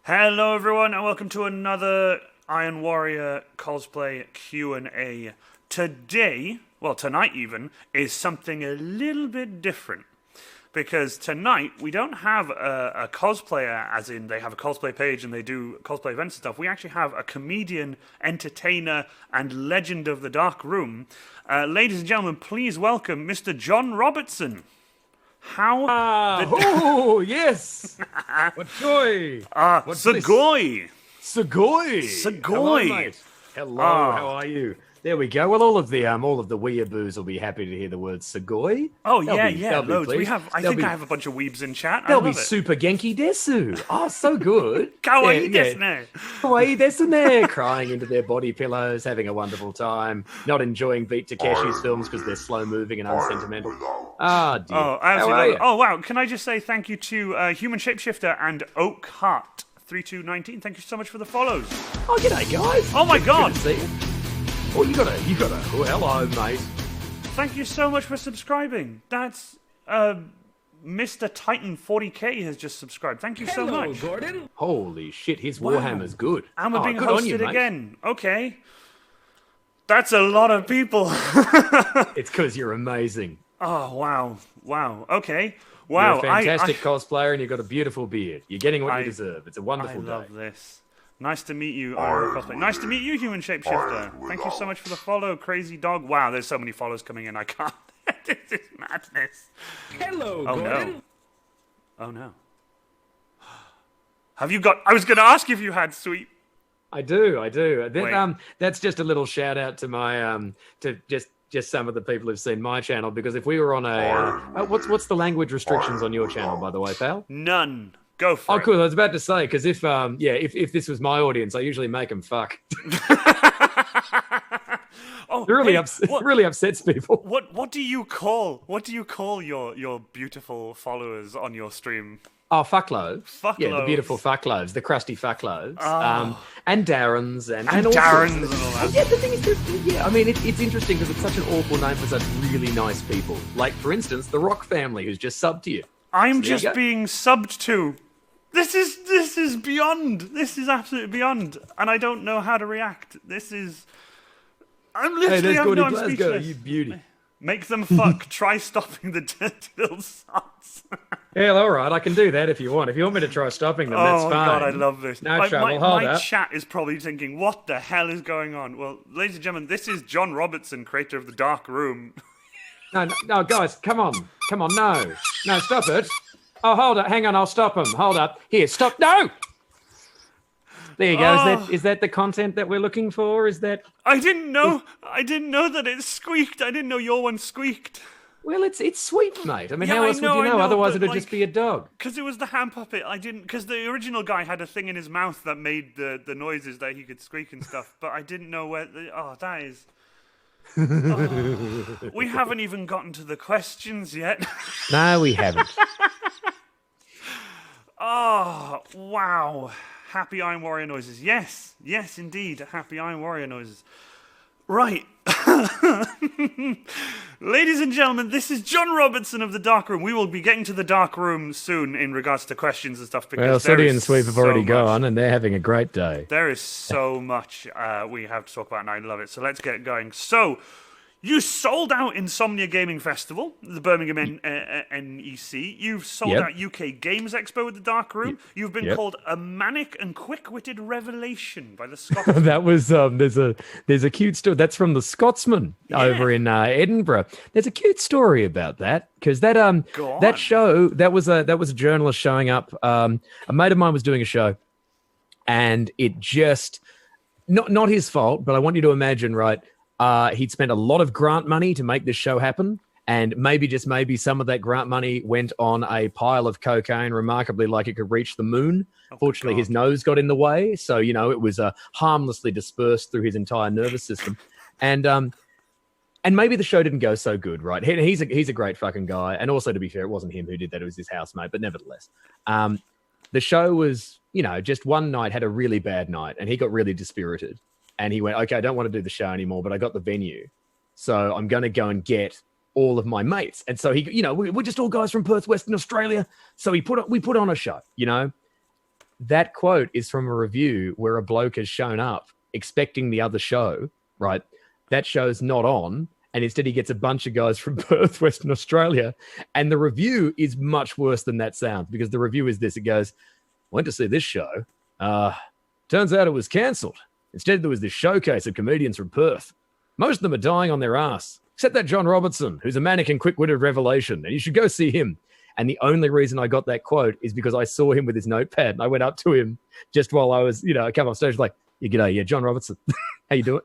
Hello everyone and welcome to another Iron Warrior cosplay Q&A. Today, well tonight even, is something a little bit different. Because tonight we don't have a cosplayer as in they have a cosplay page and they do cosplay events and stuff. We actually have a comedian, entertainer and legend of the dark room. Ladies and gentlemen, please welcome Mr. John Robertson. How? Oh, yes. What joy. What Sugoi. Sugoi. Sugoi. Hello, mate. Hello, how are you? There we go. Well, all of the weeaboos will be happy to hear the word Sugoi. Oh, yeah, loads. Pleased. I think I have a bunch of weebs in chat. They'll be super genki desu. Oh, so good. Kawaii desu ne. Kawaii desu ne. Crying into their body pillows, having a wonderful time, not enjoying Beat Takeshi's films because they're slow-moving and unsentimental. Ah, dear. Oh, absolutely. Oh, wow. Can I just say thank you to Human Shapeshifter and Oak Heart 3219. Thank you so much for the follows. Oh, g'day, guys. Oh, my God. Good to see you. Oh, you got a. Oh, hello, mate. Thank you so much for subscribing. That's Mr. Titan 40k has just subscribed. Thank you so much. Gordon. Holy shit, his Warhammer's good. And we're being good on hosted you, again. Okay. That's a lot of people. It's because you're amazing. Oh, wow. Wow. Okay. Wow. You're a fantastic cosplayer and you've got a beautiful beard. You're getting what you deserve. It's a wonderful day. I love this. Nice to meet you, Cosplay. Nice to meet you, Human Shapeshifter. Thank you so much for the follow, Crazy Dog. Wow, there's so many follows coming in. I can't. This is madness. Hello, Oh, Gordon. no. Oh, no. Have you got... I was going to ask if you had sweet... I do. Wait. That's just a little shout out to my to just some of the people who've seen my channel, because if we were on a what's the language restrictions on your channel, by the way, pal? None. Go for it. Oh, cool. I was about to say, because if this was my audience, I usually make them fuck. Oh, it really upsets people. What do you call your beautiful followers on your stream? Oh, fuckloaves. Fuckloaves. Yeah, the beautiful fuckloaves, the crusty fuckloaves. Oh. And Darrens. And Darrens and all that. Yeah, the thing is, I mean, it's interesting because it's such an awful name for such really nice people. Like, for instance, the Rock family, who's just subbed to you. I'm just being subbed to. This is beyond. This is absolutely beyond. And I don't know how to react. I'm literally... Hey, there's Gordy I'm Glasgow, speechless. you beauty. Make them fuck. Try stopping the dirty little sots. Yeah, all right, I can do that if you want. If you want me to try stopping them, that's fine. Oh, God, I love this. No trouble, hold my up. chat is probably thinking, what the hell is going on? Well, ladies and gentlemen, this is John Robertson, creator of The Dark Room. No, guys, come on, no, stop it. Oh, hold it, hang on, I'll stop him. Hold up, here, stop, no! There you go. Is that the content that we're looking for? Is that? I didn't know that it squeaked. I didn't know your one squeaked. Well, it's sweet, mate. I mean, Yeah, how else would you know? Otherwise, but, it'd just be a dog. Because it was the hand puppet. I didn't. Because the original guy had a thing in his mouth that made the noises that he could squeak and stuff. But I didn't know where. That is. We haven't even gotten to the questions yet. No, we haven't. Oh, wow. Happy Iron Warrior noises. Yes, indeed. Happy Iron Warrior noises. Right. Ladies and gentlemen, this is John Robertson of The Dark Room. We will be getting to The Dark Room soon in regards to questions and stuff. Well, Sooty and Sweep have already gone, and they're having a great day. There is so much we have to talk about, and I love it. So let's get going. So, you sold out Insomnia Gaming Festival, the Birmingham NEC. You've sold out UK Games Expo with The Dark Room. You've been called a manic and quick-witted revelation by the Scotsman. That was there's a cute story. That's from the Scotsman over in Edinburgh. There's a cute story about that because that show that was a journalist showing up. A mate of mine was doing a show, and it just not his fault. But I want you to imagine, right? He'd spent a lot of grant money to make this show happen, and maybe some of that grant money went on a pile of cocaine, remarkably like it could reach the moon. Fortunately, his nose got in the way, so it was harmlessly dispersed through his entire nervous system, and maybe the show didn't go so good, right? He's a great fucking guy, and also to be fair, it wasn't him who did that; it was his housemate. But nevertheless, the show was just one night had a really bad night, and he got really dispirited. And he went, okay, I don't want to do the show anymore, but I got the venue. So I'm going to go and get all of my mates. And so we're just all guys from Perth, Western Australia. So we put on a show, that quote is from a review where a bloke has shown up expecting the other show, right? That show's not on, and instead he gets a bunch of guys from Perth, Western Australia, and the review is much worse than that sounds, because the review is this. It goes, went to see this show. Turns out it was cancelled. Instead, there was this showcase of comedians from Perth. Most of them are dying on their ass, except that John Robertson, who's a manic and quick-witted revelation, and you should go see him. And the only reason I got that quote is because I saw him with his notepad, and I went up to him just while I was, I came off stage like, yeah, g'day, yeah, John Robertson. How you doing?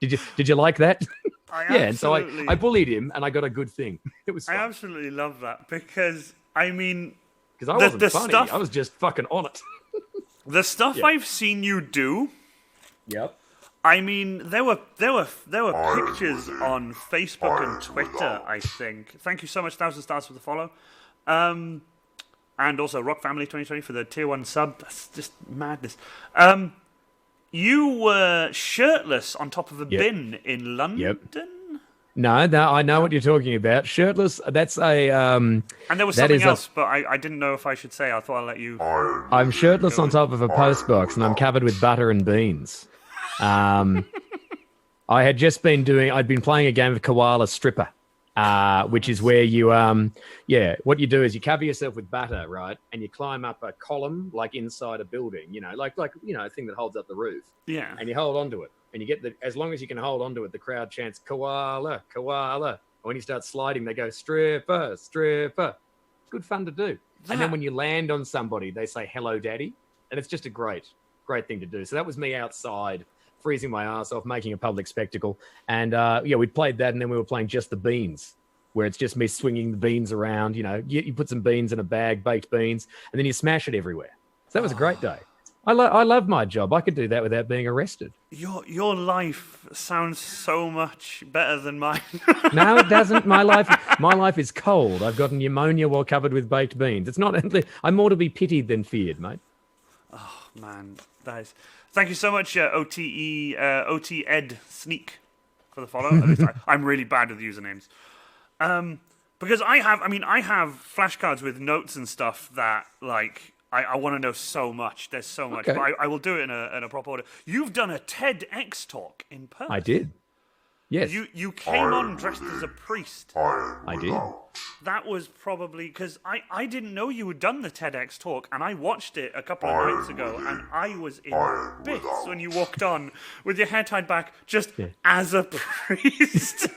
Did you like that? And so I bullied him, and I got a good thing. It was fun. I absolutely love that, because, I mean... Because I wasn't funny. I was just fucking on it. The stuff I've seen you do... Yep. I mean, there were pictures on Facebook and Twitter, I think. Thank you so much, 1,000 stars for the follow. And also Rock Family 2020 for the tier 1 sub. That's just madness. You were shirtless on top of a bin in London? Yep. No, I know what you're talking about. Shirtless, that's a... and there was something else, but I didn't know if I should say. I thought I'd let you... I'm shirtless on top of a post box, and I'm covered with butter and beans. I had just I'd been playing a game of Koala Stripper, which is where you, what you do is you cover yourself with butter, right? And you climb up a column, like inside a building, like a thing that holds up the roof. Yeah. And you hold onto it. And you get as long as you can hold onto it, the crowd chants, koala, koala. And when you start sliding, they go, stripper, stripper. Good fun to do. Yeah. And then when you land on somebody, they say, hello, daddy. And it's just a great thing to do. So that was me outside, freezing my ass off, making a public spectacle. And we played that, and then we were playing Just the Beans, where it's just me swinging the beans around. You put some beans in a bag, baked beans, and then you smash it everywhere. So that was a great day. I love my job. I could do that without being arrested. Your life sounds so much better than mine. No, it doesn't. My life is cold. I've got pneumonia while covered with baked beans. It's not. I'm more to be pitied than feared, mate. Oh man, that is. Thank you so much, OT Ed Sneak, for the follow. I'm really bad with usernames. Because I have flashcards with notes and stuff that I want to know so much. There's so much, but I will do it in a proper order. You've done a TEDx talk in Perth. I did. Yes. You came on dressed as a priest. I did. That was probably because I didn't know you had done the TEDx talk, and I watched it a couple of nights ago, and I was in bits when you walked on with your hair tied back, just as a priest.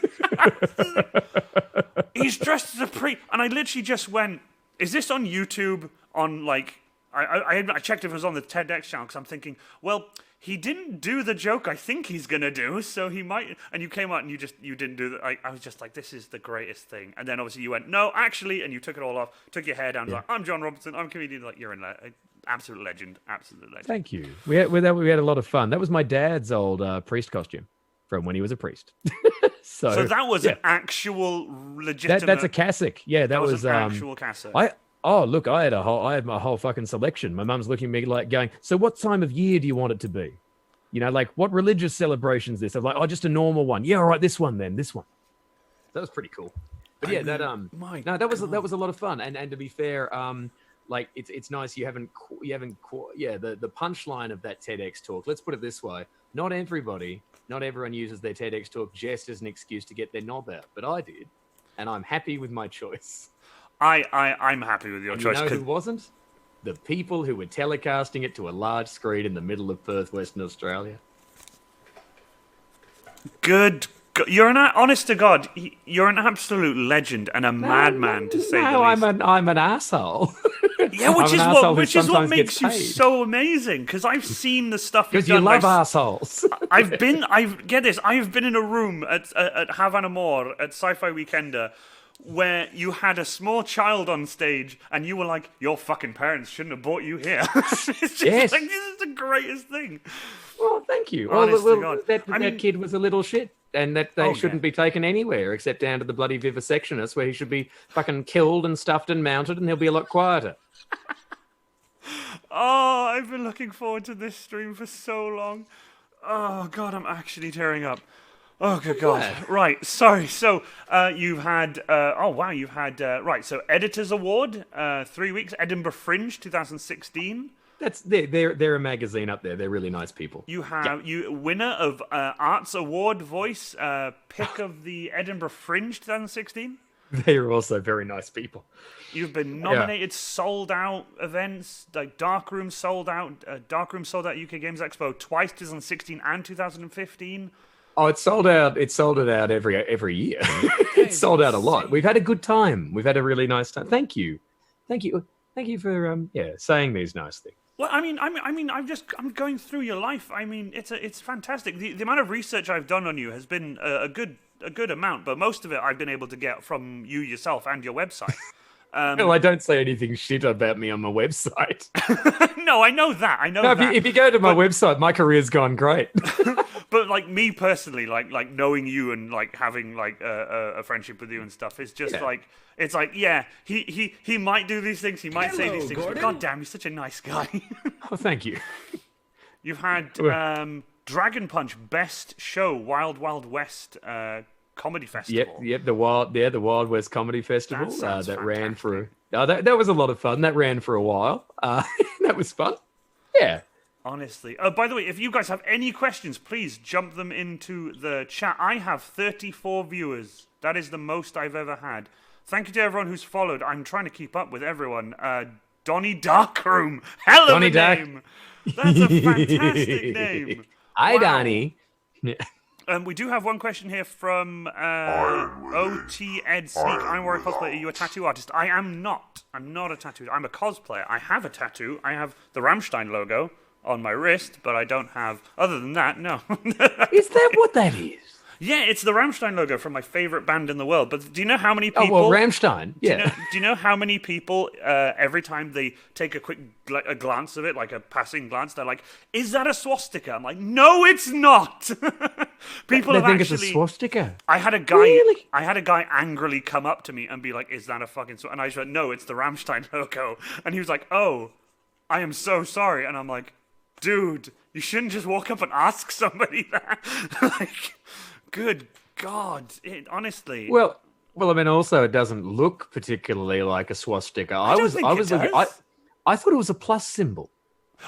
He's dressed as a priest, and I literally just went, "Is this on YouTube?" I checked if it was on the TEDx channel, because I'm thinking, well, he didn't do the joke I think he's going to do, so he might... And you came out and you didn't do that. I was just like, this is the greatest thing. And then obviously you went, no, actually, and you took it all off, took your hair down, like, I'm John Robertson, I'm a comedian. Like, you're an absolute legend, absolute legend. Thank you. We had a lot of fun. That was my dad's old priest costume from when he was a priest. So that was an actual legitimate... That's a cassock. Yeah, that was an actual cassock. I had my whole fucking selection. My mum's looking at me like going, so what time of year do you want it to be? What religious celebration is this? I'm like, just a normal one. Yeah, all right, this one then, this one. That was pretty cool. But that was a lot of fun. And to be fair, it's nice the punchline of that TEDx talk. Let's put it this way: not everyone uses their TEDx talk just as an excuse to get their knob out, but I did, and I'm happy with my choice. I'm happy with your choice. You know who wasn't? The people who were telecasting it to a large screen in the middle of Perth, Western Australia. Good. You're honest to God, you're an absolute legend and a madman, to say the least. I'm an asshole. Yeah, which is what makes you so amazing. Because I've seen the stuff you've done. Because you love assholes. I've been in a room at Havana More at Sci-Fi Weekender, where you had a small child on stage and you were like, your fucking parents shouldn't have brought you here. It's just this is the greatest thing. Well, thank you. That kid was a little shit, and that they shouldn't be taken anywhere except down to the bloody vivisectionist, where he should be fucking killed and stuffed and mounted, and he'll be a lot quieter. Oh, I've been looking forward to this stream for so long. Oh, God, I'm actually tearing up. Oh, good God. Right, sorry. So you've had, right, so Editors Award, 3 weeks, Edinburgh Fringe 2016. they're a magazine up there. They're really nice people. You have you winner of Arts Award Voice, pick of the Edinburgh Fringe 2016. They are also very nice people. You've been nominated, sold out events, like Darkroom sold out. Darkroom sold out UK Games Expo twice, 2016 and 2015. Oh, it's sold out. It's sold it out every year. It's sold out a lot. We've had a good time. We've had a really nice time. Thank you for saying these nice things. Well, I'm going through your life. I mean, it's fantastic. The amount of research I've done on you has been a good amount, but most of it I've been able to get from you yourself and your website. Well, I don't say anything shit about me on my website. No, I know that. If you go to my website, my career's gone great. But like me personally, like knowing you and like having like a friendship with you and stuff is just like it's like he might do these things, he might say these things, but god damn, he's such a nice guy. Oh, thank you. You've had Dragon Punch Best Show Wild Wild West Comedy Festival. Yep, the Wild West Comedy Festival that ran for that was a lot of fun. That ran for a while. That was fun. Yeah. Honestly. By the way, if you guys have any questions, please jump them into the chat. I have 34 viewers. That is the most I've ever had. Thank you to everyone who's followed. I'm trying to keep up with everyone. Donnie Darkroom. Hell of a name. That's a fantastic name. Hi, wow. Donnie. We do have one question here from OT Ed Sneak. I'm Warrior Cosplay. Are you a tattoo artist? I am not. I'm not a tattoo. I'm a cosplayer. I have a tattoo. I have the Rammstein logo on my wrist, but I don't have... Other than that, no. Is that what that is? Yeah, it's the Rammstein logo from my favorite band in the world. But do you know how many people... Oh, well, Rammstein, yeah. Do you know how many people, every time they take a quick a glance of it, like a passing glance, they're like, is that a swastika? I'm like, no, it's not! People they have think actually... it's a swastika? I had a guy angrily come up to me and be like, is that a fucking swastika? And I just went, no, it's the Rammstein logo. And he was like, oh, I am so sorry. And I'm like, dude, you shouldn't just walk up and ask somebody that. Like... Good God! Honestly. Well. I mean, also it doesn't look particularly like a swastika. I thought it was a plus symbol.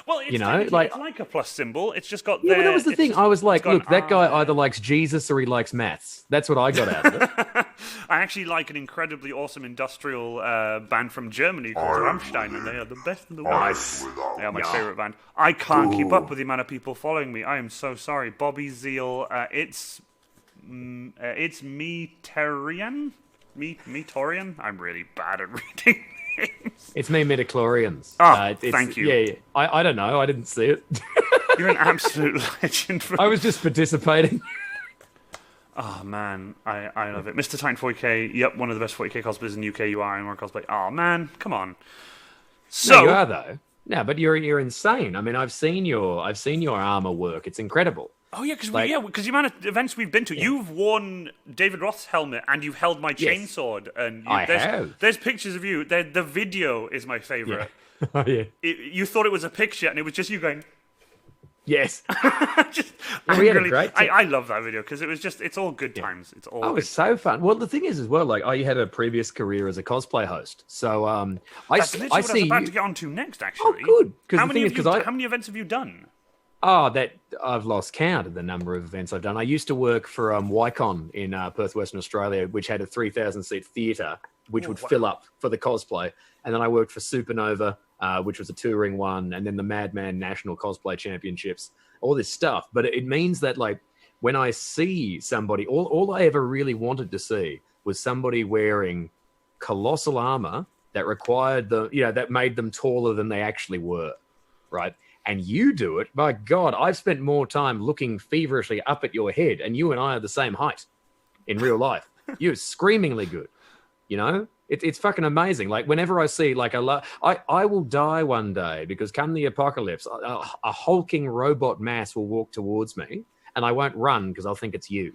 Well, it's like a plus symbol. It's just got. Yeah, but that was the thing. I was like, look, that guy either likes Jesus or he likes maths. That's what I got out of it. I actually like an incredibly awesome industrial band from Germany called Rammstein, and they are the best in the world. They are my favorite band. I can't keep up with the amount of people following me. I am so sorry, Bobby Zeal. It's Meterian? Metorian? I'm really bad at reading names. It's me, Metachlorians. Thank you. Yeah. I don't know. I didn't see it. You're an absolute legend. I was just participating. Oh, man. I love it. Mr. Titan 40k. Yep, one of the best 40k cosplayers in the UK. You are in more cosplay. Oh, man. Come on. So, no, you are, though. No, but you're insane. I mean, I've seen your armor work. It's incredible. Oh yeah, because the amount of events we've been to, you've worn David Roth's helmet and you've held my chainsword, and there's pictures of you. The video is my favorite. Yeah. Oh yeah. You thought it was a picture, and it was just you going. Yes. Just we had a great time. I love that video because it's all good times. It's all. Oh, it's so fun. Well, the thing is as well, like you had a previous career as a cosplay host, so That's literally what I was about to get onto next. Actually, oh, good. How many events have you done? Oh, that I've lost count of the number of events I've done. I used to work for Wycon in Perth, Western Australia, which had a 3,000-seat theatre, which would fill up for the cosplay. And then I worked for Supernova, which was a touring one, and then the Madman National Cosplay Championships, all this stuff. But it means that, like, when I see somebody, all I ever really wanted to see was somebody wearing colossal armor that required that made them taller than they actually were, right? And you do it, my God, I've spent more time looking feverishly up at your head, and you and I are the same height in real life. You're screamingly good, you know? It's fucking amazing. Like, whenever I see, like, I will die one day because come the apocalypse, a hulking robot mass will walk towards me, and I won't run because I'll think it's you.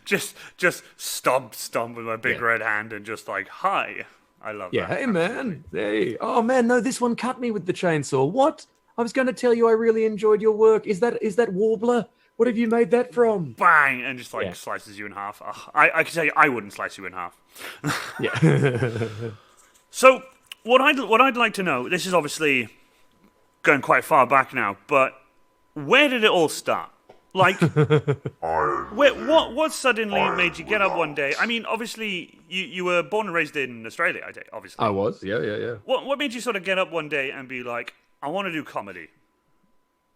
just stomp with my big red hand and just like, hi. I love that. Yeah, hey, man. Hey. Oh, man, no, this one cut me with the chainsaw. What? I was going to tell you I really enjoyed your work. Is that Warbler? What have you made that from? Bang! And just, slices you in half. I can tell you, I wouldn't slice you in half. Yeah. So, what I'd like to know. This is obviously going quite far back now, but where did it all start? Like, what suddenly made you get up one day? I mean, obviously, you were born and raised in Australia, obviously. I was, yeah. What made you sort of get up one day and be like, I want to do comedy?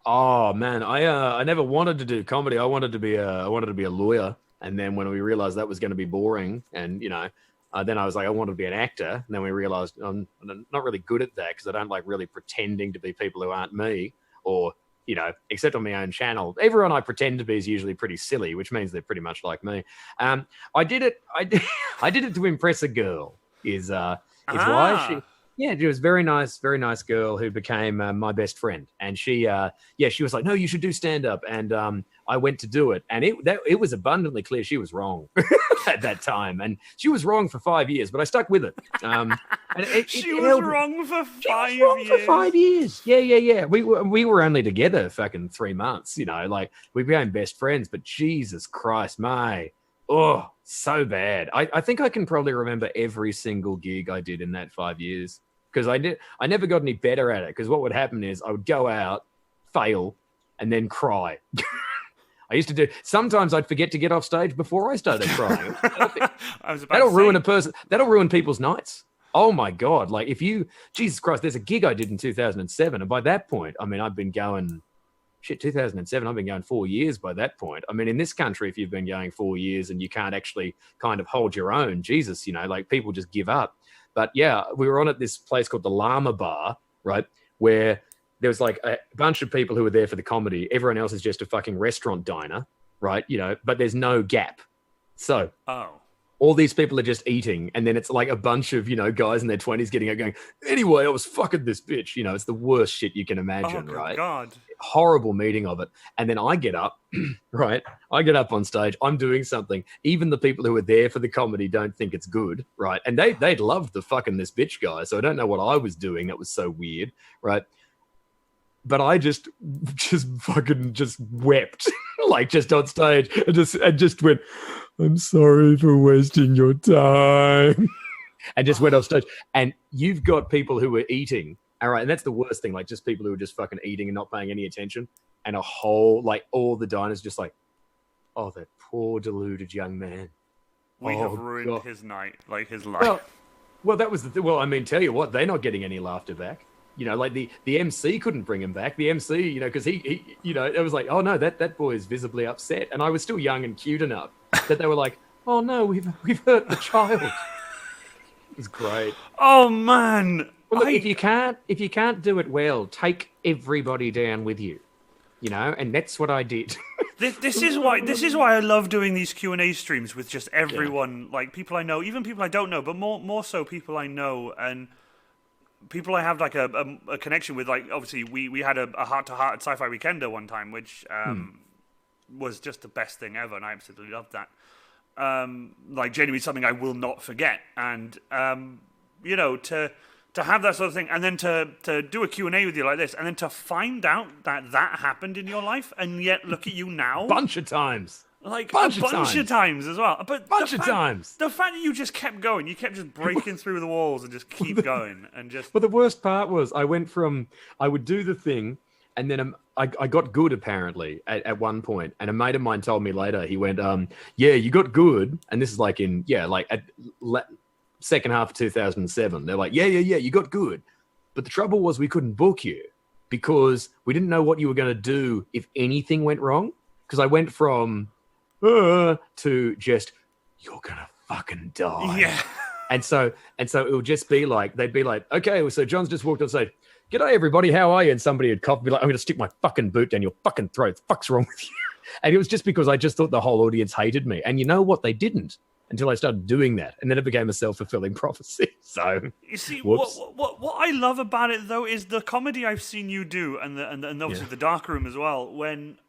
Oh man, I never wanted to do comedy. I wanted to be a lawyer, and then when we realized that was going to be boring, and then I was like, I wanted to be an actor, and then we realized I'm not really good at that because I don't like really pretending to be people who aren't me, or except on my own channel. Everyone I pretend to be is usually pretty silly, which means they're pretty much like me. I did it to impress a girl. Is why she. Yeah, she was a very nice girl who became my best friend. And she was like, no, you should do stand-up. And I went to do it. And it was abundantly clear she was wrong at that time. And she was wrong for 5 years, but I stuck with it. She was wrong for 5 years? For 5 years. Yeah. We were only together fucking 3 months, like we became best friends. But Jesus Christ, oh, so bad. I think I can probably remember every single gig I did in that 5 years. Because I never got any better at it. Because what would happen is I would go out, fail, and then cry. I used to do. Sometimes I'd forget to get off stage before I started crying. That'll ruin a person. That'll ruin people's nights. Oh my God! Like Jesus Christ, there's a gig I did in 2007, and by that point, I mean I've been going. 2007. I've been going 4 years by that point. I mean, in this country, if you've been going 4 years and you can't actually kind of hold your own, Jesus, like people just give up. But yeah, we were on at this place called the Llama Bar, right? Where there was like a bunch of people who were there for the comedy. Everyone else is just a fucking restaurant diner, right? But there's no gap. So all these people are just eating. And then it's like a bunch of, guys in their 20s getting out going, anyway, I was fucking this bitch. It's the worst shit you can imagine, right? God. Horrible meeting of it. And then I get up, right? I get up on stage. I'm doing something. Even the people who are there for the comedy don't think it's good, right? And they loved the fucking this bitch guy. So I don't know what I was doing that was so weird, right? But I just fucking wept, like just on stage and just went, I'm sorry for wasting your time. And just went off stage. And you've got people who are eating. All right. And that's the worst thing. Like just people who are just fucking eating and not paying any attention. And all the diners just like, oh, that poor deluded young man. We have ruined his night, like his life. Well, that was I mean, tell you what, they're not getting any laughter back. Like the MC couldn't bring him back. The MC, because he it was like, oh no, that boy is visibly upset. And I was still young and cute enough that they were like, oh no, we've hurt the child. It was great. Oh man. Well, look, if you can't do it well, take everybody down with you. And that's what I did. This is why I love doing these Q&A streams with just everyone, like people I know, even people I don't know, but more so people I know and people I have like a connection with. Like obviously we had a heart-to-heart at Sci-Fi Weekender one time, which was just the best thing ever, and I absolutely loved that. Like genuinely something I will not forget, and to have that sort of thing, and then to do a Q&A with you like this, and then to find out that happened in your life, and yet look at you now. Bunch of times. Like a bunch of times as well. But bunch of times. The fact that you just kept going, you kept just breaking through the walls and just keep going. And just. Well, the worst part was I would do the thing, and then I got good apparently at one point, and a mate of mine told me later, he went, yeah, you got good. And this is like second half of 2007. They're like, yeah, you got good. But the trouble was we couldn't book you because we didn't know what you were going to do if anything went wrong. Because I went from to just, you're going to fucking die. Yeah. And so it would just be like, they'd be like, okay, so John's just walked on stage. G'day, everybody. How are you? And somebody would cough and be like, I'm going to stick my fucking boot down your fucking throat. The fuck's wrong with you? And it was just because I just thought the whole audience hated me. And you know what? They didn't. Until I started doing that, and then it became a self-fulfilling prophecy. So you see, what I love about it though is the comedy I've seen you do, and obviously the dark room as well.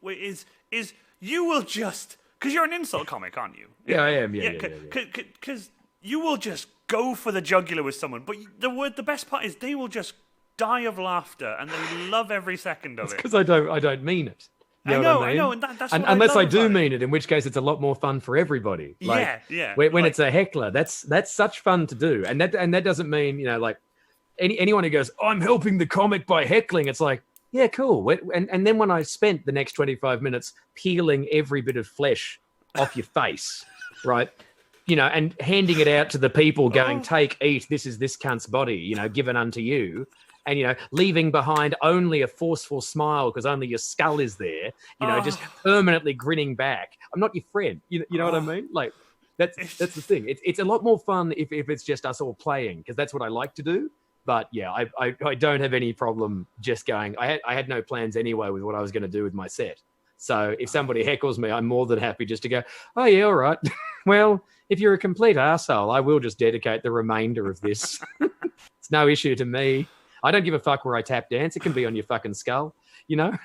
Is you will just, because you're an insult comic, aren't you? Yeah, I am. Yeah. Because you will just go for the jugular with someone, but the best part is they will just die of laughter, and they love every second of it. Because I don't mean it. You know I know, and that's what unless I do about mean it, in which case it's a lot more fun for everybody. Like, yeah. When it's a heckler, that's such fun to do, and that doesn't mean anyone who goes, I'm helping the comic by heckling, it's like, yeah, cool. And then when I spent the next 25 minutes peeling every bit of flesh off your face, right? And handing it out to the people going, take, eat, this is this cunt's body, given unto you. And, leaving behind only a forceful smile because only your skull is there, just permanently grinning back. I'm not your friend. You know what I mean? Like, that's the thing. It's a lot more fun if it's just us all playing, because that's what I like to do. But yeah, I don't have any problem just going. I had no plans anyway with what I was going to do with my set. So if somebody heckles me, I'm more than happy just to go, oh yeah, all right. Well, if you're a complete arsehole, I will just dedicate the remainder of this. It's no issue to me. I don't give a fuck where I tap dance. It can be on your fucking skull,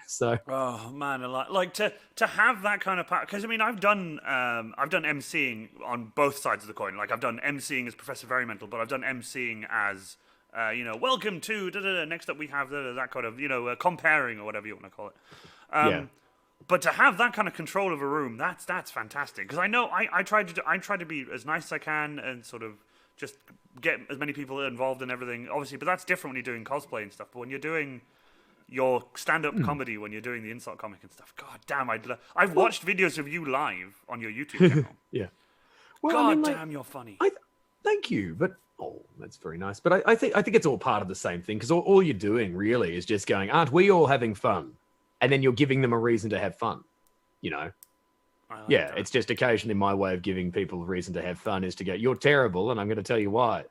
So. Oh man, like to have that kind of power. Because I mean, I've done MCing on both sides of the coin. Like I've done MCing as Professor Very Mental, but I've done MCing as welcome to next up we have that kind of comparing or whatever you want to call it. Yeah. But to have that kind of control of a room, that's fantastic. Because I know I try to be as nice as I can and sort of just get as many people involved in everything. Obviously, but that's different when you're doing cosplay and stuff. But when you're doing your stand-up comedy, when you're doing the insult comic and stuff, god damn, I've watched videos of you live on your YouTube channel. Yeah. Well, god damn, you're funny. Thank you, but that's very nice. But I think it's all part of the same thing, because all you're doing really is just going, aren't we all having fun? And then you're giving them a reason to have fun, It's just occasionally my way of giving people a reason to have fun is to go, you're terrible, and I'm going to tell you why.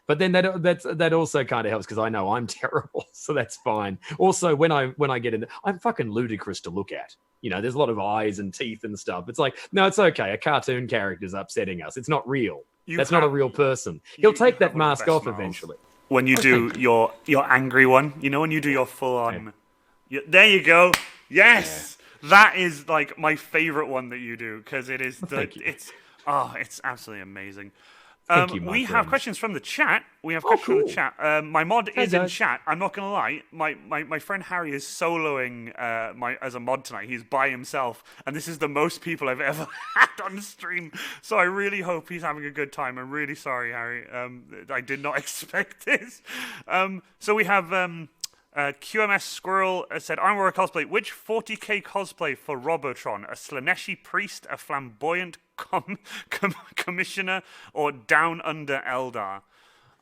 But then that also kind of helps because I know I'm terrible, so that's fine. Also, when I get in, I'm fucking ludicrous to look at. There's a lot of eyes and teeth and stuff. It's like, no, it's okay. A cartoon character's upsetting us. It's not real. That's not a real person. He'll take that mask off eventually. When you do your angry one, when you do your full on. Yeah. There you go. Yes. Yeah. That is like my favorite one that you do, because it is it's absolutely amazing. Thank you, we have questions from the chat. From the chat. My mod is in chat. I'm not going to lie. My friend Harry is soloing as a mod tonight. He's by himself. And this is the most people I've ever had on stream. So I really hope he's having a good time. I'm really sorry, Harry. I did not expect this. So we have QMS Squirrel said, I'm wearing a cosplay. Which 40k cosplay for Robertson? A Slaneshi priest, a flamboyant commissioner, or down under Eldar?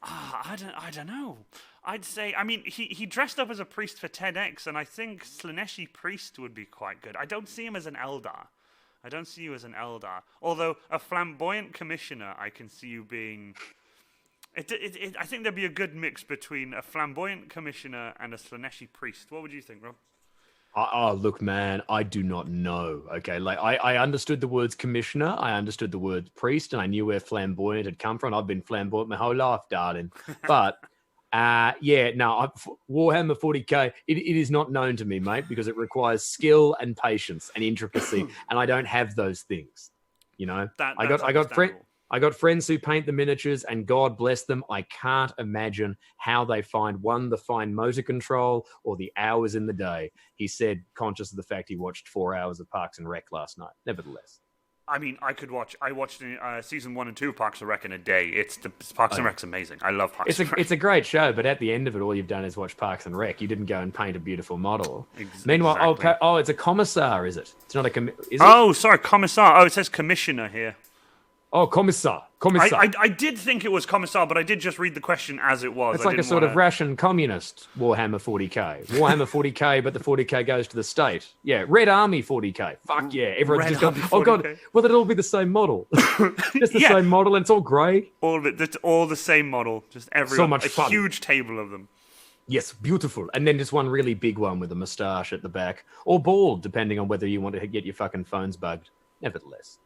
I don't know. I'd say, I mean, he dressed up as a priest for TEDx, and I think Slaneshi priest would be quite good. I don't see him as an Eldar. I don't see you as an Eldar. Although a flamboyant commissioner, I can see you being. I think there'd be a good mix between a flamboyant commissioner and a Slaneshi priest. What would you think, Rob? Oh, look, man, I do not know. Okay, like I understood the words commissioner, I understood the word priest, and I knew where flamboyant had come from. I've been flamboyant my whole life, darling. But Warhammer 40k, it is not known to me, mate, because it requires skill and patience and intricacy, and I don't have those things. I got friends who paint the miniatures, and God bless them, I can't imagine how they find, the fine motor control or the hours in the day. He said, conscious of the fact he watched 4 hours of Parks and Rec last night. Nevertheless. I mean, I watched season 1 and 2 of Parks and Rec in a day. Parks and Rec's amazing. I love Parks and Rec. It's a great show, but at the end of it, all you've done is watch Parks and Rec. You didn't go and paint a beautiful model. Meanwhile, it's a commissar, is it? It's not a sorry, commissar. Oh, it says commissioner here. Oh, commissar. I did think it was commissar, but I did just read the question as it was. It's like a sort of Russian communist Warhammer 40k. Warhammer 40k, but the 40k goes to the state. Yeah, Red Army 40k. Fuck yeah. Everyone's just going, oh God, well, it'll all be the same model. Just the same model, and it's all grey. All of it, it's all the same model. Just everyone. So much fun. A huge table of them. Yes, beautiful. And then just one really big one with a moustache at the back. Or bald, depending on whether you want to get your fucking phones bugged. Nevertheless.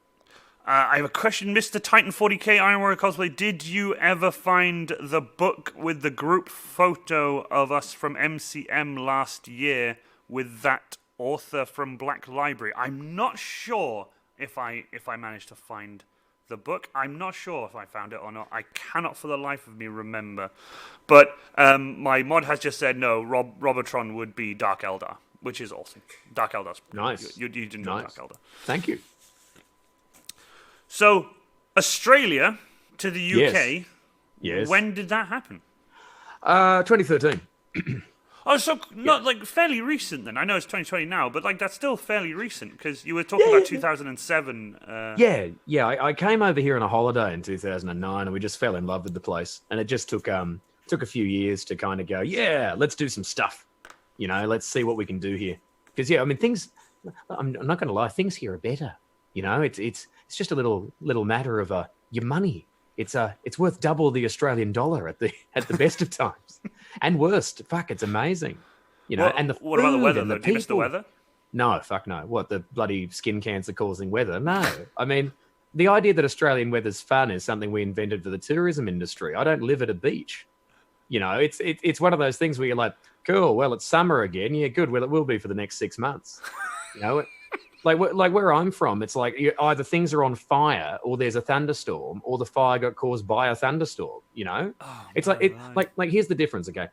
I have a question, Mr. Titan 40k Iron Warrior Cosplay. Did you ever find the book with the group photo of us from MCM last year with that author from Black Library? I'm not sure if I managed to find the book. I'm not sure if I found it or not. I cannot for the life of me remember. But my mod has just said no, Robertson would be Dark Eldar, which is awesome. Dark Eldar's nice. You didn't know Dark Eldar. Thank you. So, Australia to the UK. Yes. When did that happen? 2013. Oh, so not like fairly recent then. I know it's 2020 now, but like that's still fairly recent because you were talking about 2007. Yeah. I came over here on a holiday in 2009, and we just fell in love with the place. And it just took a few years to kind of go, yeah, let's do some stuff. You know, let's see what we can do here. Because I mean, things. I'm not going to lie, things here are better. You know, it's just a little matter of your money. It's worth double the Australian dollar at the best of times, and worst. Fuck, it's amazing. You know, and the what about the weather? And the Do you miss the weather? No, fuck no. What, the bloody skin cancer causing weather? No. I mean, the idea that Australian weather's fun is something we invented for the tourism industry. I don't live at a beach. You know, it's one of those things where you're like, cool. Well, it's summer again. Yeah, good. Well, it will be for the next 6 months. You know. Like where I'm from, it's like either things are on fire or there's a thunderstorm, or the fire got caused by a thunderstorm. You know, it's like here's the difference. Okay,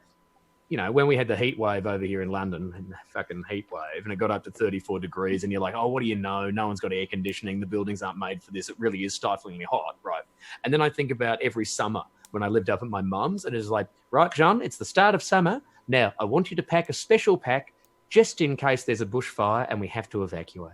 you know, when we had the heat wave over here in London, and the fucking heat wave, and it got up to 34 degrees, and you're like, oh, what do you know? No one's got air conditioning. The buildings aren't made for this. It really is stiflingly hot, right? And then I think about every summer when I lived up at my mum's, and it's like, right, John, it's the start of summer. Now I want you to pack a special pack just in case there's a bushfire and we have to evacuate.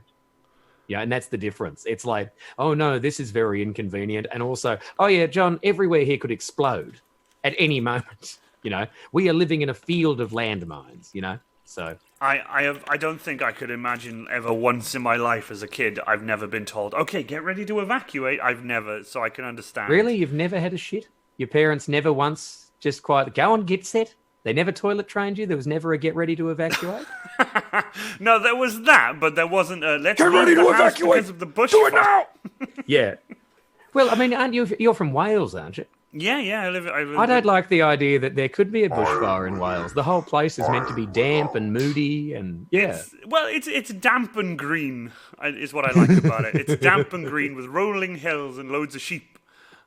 Yeah, and that's the difference. It's like, oh no, this is very inconvenient. And also, oh yeah, John, everywhere here could explode at any moment. You know, we are living in a field of landmines, you know? So I don't think I could imagine ever once in my life as a kid, I've never been told, okay, get ready to evacuate. I've never, so I can understand. Really? You've never had a shit? Your parents never once just quietly go on, get set? They never toilet trained you? There was never a get ready to evacuate? No, there was that, but there wasn't a let's get ready to evacuate because of the bushfire. Do it now! Yeah. Well, I mean, aren't you're from Wales, aren't you? Yeah, I don't like the idea that there could be a bushfire in Wales. The whole place is meant to be damp and moody, and yeah. It's damp and green is what I like about it. It's damp and green with rolling hills and loads of sheep.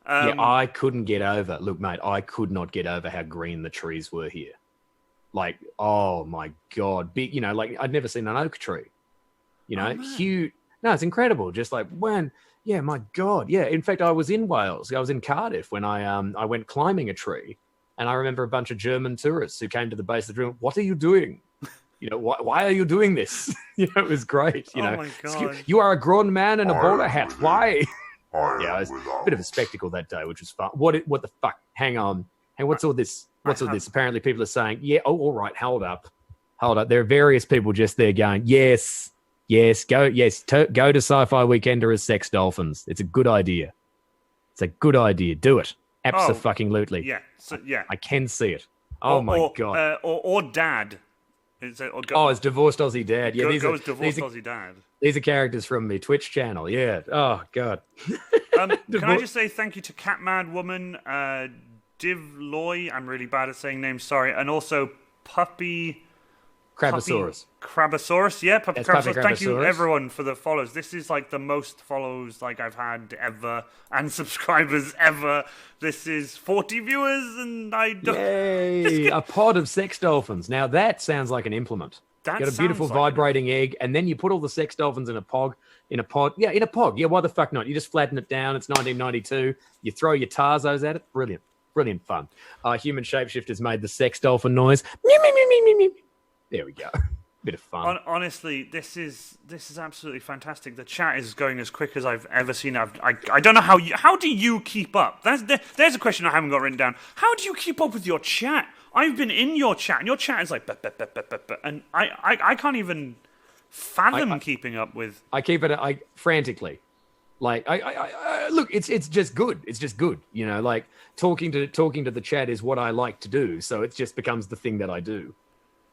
Yeah, I couldn't get over. Look, mate, I could not get over how green the trees were here. Like, oh my god, big. You know, like I'd never seen an oak tree. You know, huge. No, it's incredible. Just like when, yeah, my god, yeah. In fact, I was in Wales. I was in Cardiff when I went climbing a tree, and I remember a bunch of German tourists who came to the base of the room. What are you doing? You know, why are you doing this? You know, it was great. You know, my god, you are a grown man in a bowler hat. Why? Yeah, it was a bit of a spectacle that day, which was fun. What the fuck? Hang on. Hey, what's all this? What's all this? Apparently people are saying, yeah, oh, all right, hold up. There are various people just there going, yes, go to Sci-Fi Weekender as sex dolphins. It's a good idea. It's a good idea. Do it. Abso-fucking-lutely. Yeah, yeah. I can see it. Oh, my God. Or dad. It's Divorced Aussie Dad. Yeah, Divorced Aussie Dad. These are characters from the Twitch channel. Yeah. Oh, God. Can I just say thank you to Cat Mad Woman, Divloy, I'm really bad at saying names, sorry, and also Puppy... Crabosaurus. Crabosaurus, yeah, Puppy Crabosaurus. Thank you, Crabosaurus. everyone, for the follows. This is like the most follows like I've had ever, and subscribers ever. This is 40 viewers, and I don't... Yay! A pod of sex dolphins. Now that sounds like an implement. You got a beautiful vibrating egg, and then you put all the sex dolphins in a pod. Yeah, in a pod. Yeah, why the fuck not? You just flatten it down. It's 1992. You throw your Tarzos at it. Brilliant. Brilliant fun. Human Shapeshifters made the sex dolphin noise. There we go. Bit of fun. Honestly, this is absolutely fantastic. The chat is going as quick as I've ever seen. I don't know how do you keep up? There's a question I haven't got written down. How do you keep up with your chat? I've been in your chat, and your chat is like, and I can't even fathom keeping up with. I keep it frantically. Like I look, it's just good. It's just good, you know. Like talking to the chat is what I like to do, so it just becomes the thing that I do.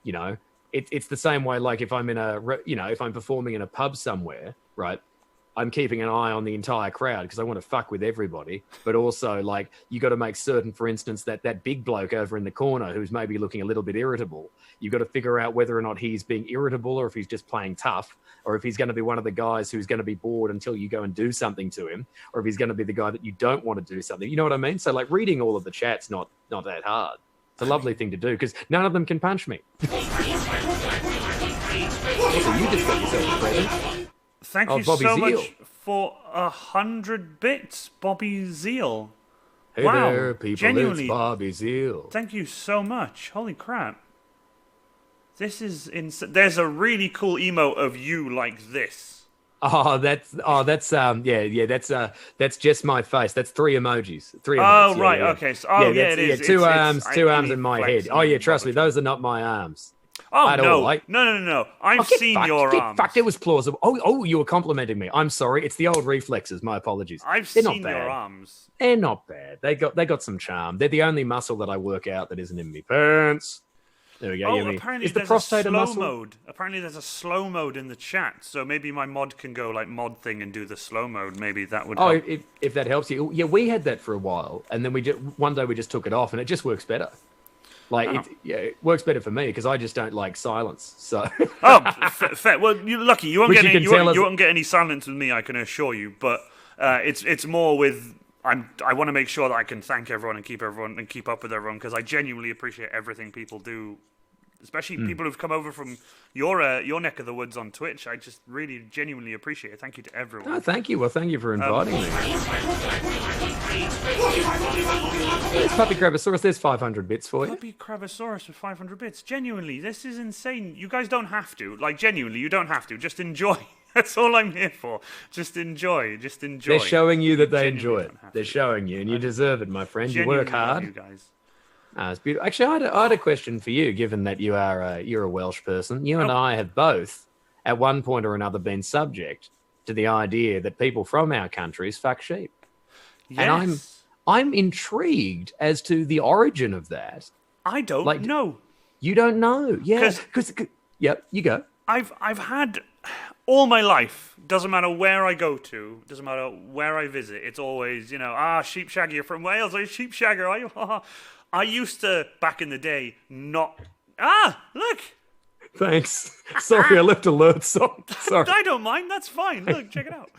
You know, it's the same way. Like if I'm if I'm performing in a pub somewhere, right? I'm keeping an eye on the entire crowd because I want to fuck with everybody. But also, like, you got to make certain, for instance, that big bloke over in the corner who's maybe looking a little bit irritable. You got to figure out whether or not he's being irritable or if he's just playing tough, or if he's going to be one of the guys who's going to be bored until you go and do something to him, or if he's going to be the guy that you don't want to do something. You know what I mean? So, like, reading all of the chat's not that hard. It's a lovely thing to do because none of them can punch me. Also, you just got yourself a present. Thank you so much for 100 bits, Bobby Zeal. Hey Wow, there, people, genuinely, it's Bobby Zeal. thank you so much. Holy crap. This is there's a really cool emote of you like this. That's just my face. That's three emojis, three Oh emotes. right, Yeah. okay. So, Yeah, yeah, that's it is. two It's arms, two arms, any and my flex head. Oh yeah, and trust me, Robertson. those are not my arms Oh at all. no. I've Get seen fucked, your get arms. fucked. It was plausible. Oh, you were complimenting me. I'm sorry. It's the old reflexes. My apologies. I've They're not seen your bad. arms. They're not bad. They got some charm. They're the only muscle that I work out that isn't in me pants. There we go. Oh, apparently Is the there's a prostate slow muscle? mode. Apparently there's a slow mode in the chat. So maybe my mod can go like mod thing and do the slow mode. Maybe that would help. If that helps you. Yeah, we had that for a while, and then one day we just took it off, and it just works better. It works better for me because I just don't like silence. So Fair. Well, you're lucky. You won't Which get you any, can tell us- you won't get any silence with me. I can assure you. But it's more with I want to make sure that I can thank everyone and keep up with everyone because I genuinely appreciate everything people do, especially people who've come over from your neck of the woods on Twitch. I just really genuinely appreciate it. Thank you to everyone. Oh, thank you. Well, thank you for inviting me. There's Puppy Crabosaurus. There's 500 bits for you. Puppy Crabosaurus with 500 bits. Genuinely, this is insane. You guys don't have to. Like, genuinely, you don't have to. Just enjoy. That's all I'm here for. Just enjoy. Just enjoy. They're showing you that they Genuinely enjoy it. don't have They're to. showing you, and you deserve it, my friend. You work Genuinely love hard. you guys. It's beautiful. Actually, I had a question for you, given that you're a Welsh person. You and I have both, at one point or another, been subject to the idea that people from our countries fuck sheep. Yes. And I'm intrigued as to the origin of that. I don't know. You don't know, yeah? Because yep, you go. I've had all my life. Doesn't matter where I go to. Doesn't matter where I visit. It's always sheep shagger. You're from Wales. Are you sheep shagger? Are you? I used to back in the day not. Look. Thanks. Sorry, I left alerts on. Sorry. I don't mind. That's fine. Look, check it out.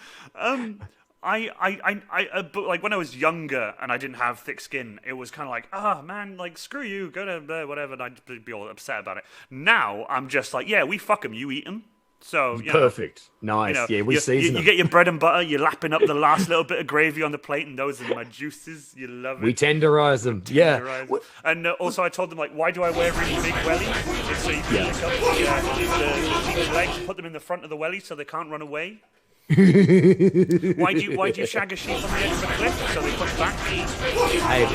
But like when I was younger and I didn't have thick skin, it was kind of like, man, like screw you, go to whatever, and I'd be all upset about it. Now I'm just like, yeah, we fuck them, you eat them. So perfect, nice. We season you get your bread and butter. You're lapping up the last little bit of gravy on the plate, and those are my juices. You love it. We tenderize them. Yeah. And also, I told them like, why do I wear really big wellies? It's so you can pick up the sheep's legs, put them in the front of the welly so they can't run away. Why do you shag a sheep on the edge of a cliff so they push back? Hey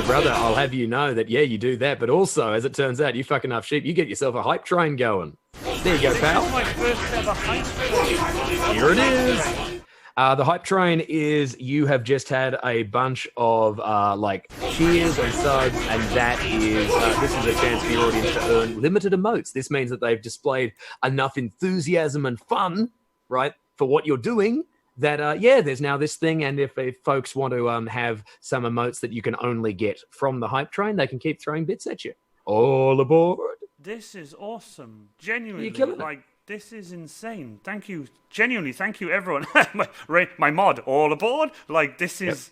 brother, I'll have you know that you do that, but also, as it turns out, you fuck enough sheep, you get yourself a hype train going. There you go, pal. This is my first ever hype train. Here it is. The hype train is you have just had a bunch of cheers and subs, and that is this is a chance for your audience to earn limited emotes. This means that they've displayed enough enthusiasm and fun, right, for what you're doing, that there's now this thing, and if folks want to have some emotes that you can only get from the hype train, they can keep throwing bits at you. All aboard. This is awesome. Genuinely, You're killing like this is insane. Thank you. Genuinely, thank you everyone. my mod, all aboard. Like this is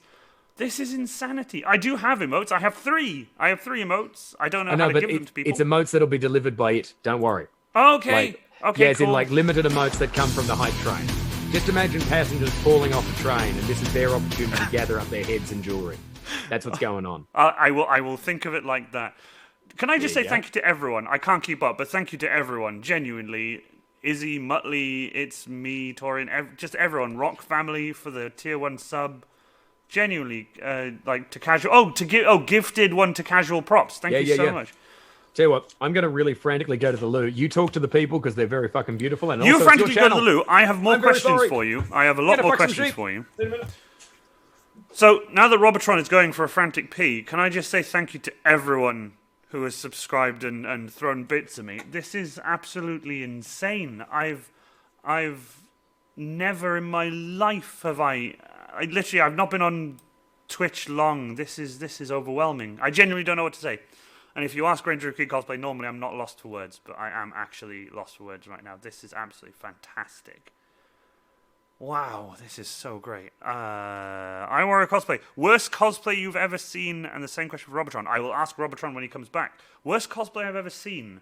insanity. I do have emotes. I have three emotes. I don't know how to give them to people. It's emotes that'll be delivered by it. Don't worry. Okay. Okay, as cool. in like limited emotes that come from the hype train. Just imagine passengers falling off a train, and this is their opportunity to gather up their heads and jewelry. That's what's going on. I will think of it like that. Can I just say thank you to everyone? I can't keep up, but thank you to everyone. Genuinely, Izzy, Muttley, it's me, Torian, just everyone. Rock family for the tier 1 sub. Genuinely, to casual. Gifted one to casual props. Thank you so much. Tell you what, I'm going to really frantically go to the loo. You talk to the people because they're very fucking beautiful. And you also frantically it's your go to the loo. I have more questions for you. I have a lot more questions for you. So now that Robertson is going for a frantic pee, can I just say thank you to everyone who has subscribed and thrown bits at me. This is absolutely insane. I've never in my life have I've not been on Twitch long. This is overwhelming. I genuinely don't know what to say. And if you ask Ranger Kid Cosplay, normally I'm not lost for words, but I am actually lost for words right now. This is absolutely fantastic. Wow, this is so great. I Warrior Cosplay. Worst cosplay you've ever seen? And the same question for Robotron. I will ask Robotron when he comes back. Worst cosplay I've ever seen?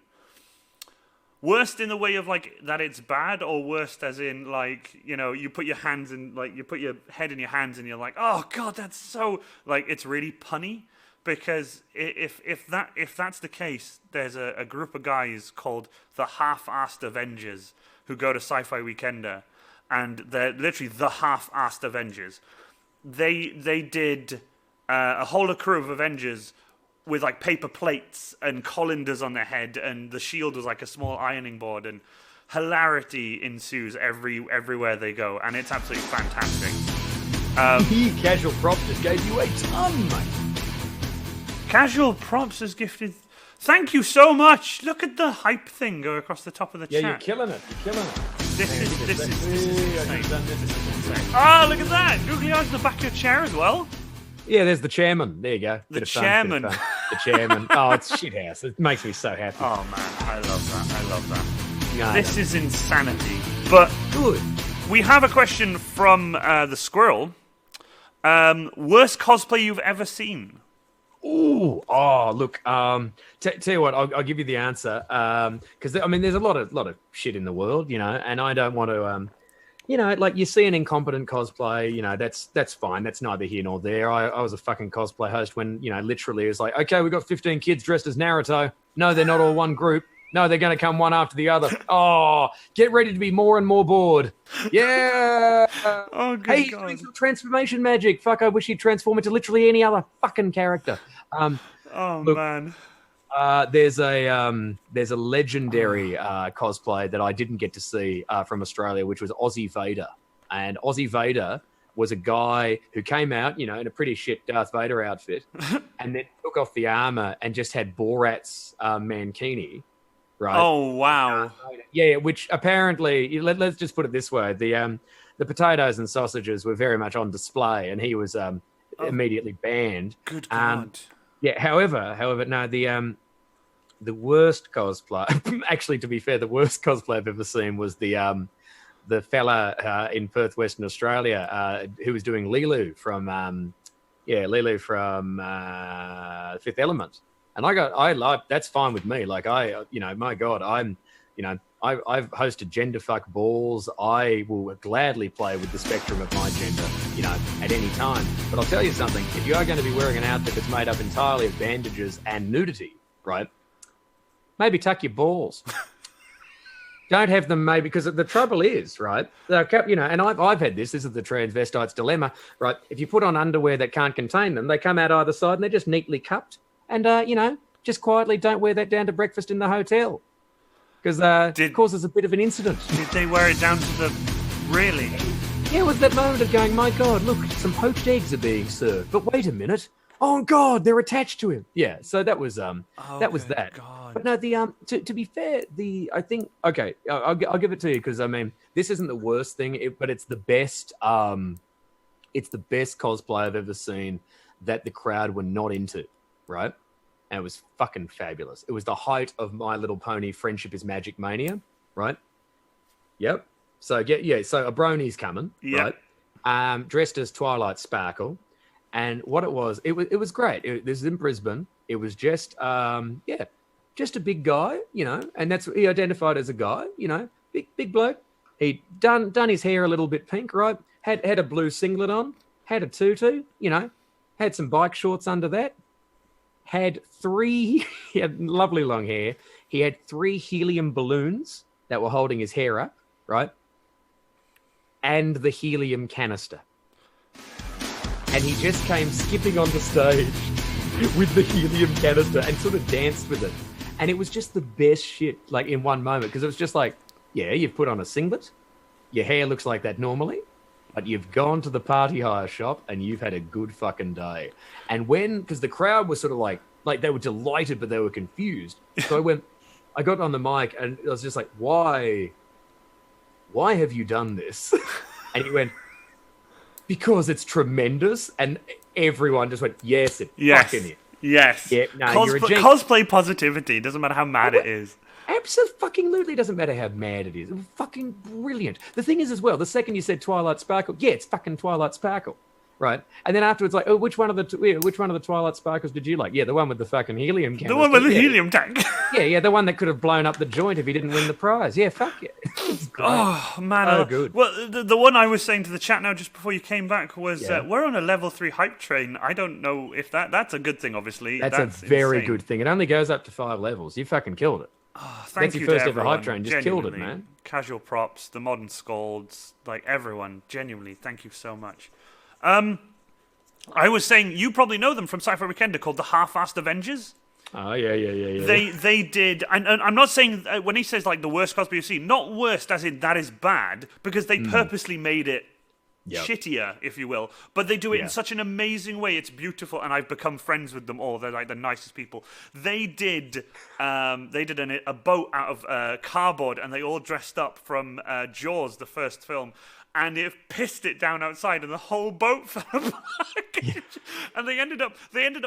Worst in the way of like that it's bad, or worst as in like, you know, you put your hands in, like you put your head in your hands and you're like, oh god, that's so, like, it's really punny. Because if that's the case, there's a group of guys called the Half-Assed Avengers who go to Sci-Fi Weekender, and they're literally the Half-Assed Avengers. They did a whole crew of Avengers with like paper plates and colanders on their head, and the shield was like a small ironing board, and hilarity ensues everywhere they go, and it's absolutely fantastic. Casual Props just gave you a ton, mate. Casual Props has gifted. Thank you so much. Look at the hype thing go across the top of the chat. Yeah, you're killing it. This is insane. Ah, look at that. Googly eyes in the back of your chair as well. Yeah, there's the chairman. There you go. The chairman. The chairman. Oh, it's shithouse. It makes me so happy. Oh man, I love that. No, this is insanity. But good. We have a question from the squirrel. Worst cosplay you've ever seen? Ooh, look. Tell you what, I'll give you the answer. Because I mean, there's a lot of shit in the world, you know, and I don't want to. You know, like you see an incompetent cosplay, you know, that's fine. That's neither here nor there. I was a fucking cosplay host when, you know, literally it was like, okay, we've got 15 kids dressed as Naruto. No, they're not all one group. No, they're going to come one after the other. Oh, get ready to be more and more bored. Yeah. Oh, good hey, he's doing some transformation magic. Fuck, I wish he'd transform into literally any other fucking character. Look, man. There's a legendary cosplay that I didn't get to see from Australia, which was Aussie Vader. And Aussie Vader was a guy who came out, you know, in a pretty shit Darth Vader outfit, and then took off the armor and just had Borat's mankini, right? Oh wow! Yeah, which apparently, let's just put it this way: the potatoes and sausages were very much on display, and he was immediately banned. Good God! Yeah. However, no, the worst cosplay. Actually, to be fair, the worst cosplay I've ever seen was the fella in Perth, Western Australia, who was doing Lilu from Fifth Element, and I love that's fine with me. Like my God, I've hosted genderfuck balls. I will gladly play with the spectrum of my gender, you know, at any time. But I'll tell you something: if you are going to be wearing an outfit that's made up entirely of bandages and nudity, right? Maybe tuck your balls. Don't have them maybe, because the trouble is, right, you know, and I've had this is the transvestite's dilemma, right? If you put on underwear that can't contain them, they come out either side and they're just neatly cupped. And, you know, just quietly don't wear that down to breakfast in the hotel, because it causes a bit of an incident. Did they wear it down to the... Really? Yeah, it was that moment of going, my God, look, some poached eggs are being served. But wait a minute. Oh, God, they're attached to him. Yeah, so that was that. God. But no, to be fair, I think, okay, I'll give it to you, because I mean, this isn't the worst thing, but it's the best. It's the best cosplay I've ever seen that the crowd were not into, right? And it was fucking fabulous. It was the height of My Little Pony Friendship is Magic Mania, right? Yep. So so a brony's coming, right? Dressed as Twilight Sparkle. And what it was great. This is in Brisbane. It was just, just a big guy, you know, and he identified as a guy, you know, big bloke. He'd done his hair a little bit pink, right? Had a blue singlet on, had a tutu, you know, had some bike shorts under that. He had lovely long hair. He had 3 helium balloons that were holding his hair up, right? And the helium canister. And he just came skipping onto stage with the helium canister and sort of danced with it. And it was just the best shit, like, in one moment, because it was just like, yeah, you've put on a singlet, your hair looks like that normally, but you've gone to the party hire shop and you've had a good fucking day. And because the crowd was sort of like they were delighted, but they were confused. So I got on the mic and I was just like, why have you done this? And he went, because it's tremendous, and everyone just went, yes, fucking is. Yes. Yeah, no, cosplay positivity. Doesn't matter how mad it is. Absolutely doesn't matter how mad it is. Fucking brilliant. The thing is as well, the second you said Twilight Sparkle, yeah, it's fucking Twilight Sparkle, right? And then afterwards, like, oh, which one of the Twilight Sparkles did you like? Yeah, the one with the fucking helium canister. The one with the helium tank. Yeah, the one that could have blown up the joint if he didn't win the prize. Yeah, fuck it. It's great. Oh man, so good. Well, the one I was saying to the chat now just before you came back was Yeah. we're on a level 3 hype train. I don't know if that's a good thing. Obviously, That's a very insane. good thing. It only goes up to 5 levels. You fucking killed it. Thank That's you your first to ever everyone, hype train. Just killed it, genuinely. man. Casual props, the modern scolds, like everyone. Genuinely, thank you so much. I was saying you probably know them from Sci-Fi Weekender called the Half-Assed Avengers. Oh yeah. They did, and I'm not saying when he says like the worst cosplay you've seen, not worst as in that is bad, because they purposely made it shittier, if you will. But they do it in such an amazing way. It's beautiful, and I've become friends with them all. They're like the nicest people. They did a boat out of cardboard, and they all dressed up from Jaws, the first film. And it pissed it down outside, and the whole boat fell apart. And they ended up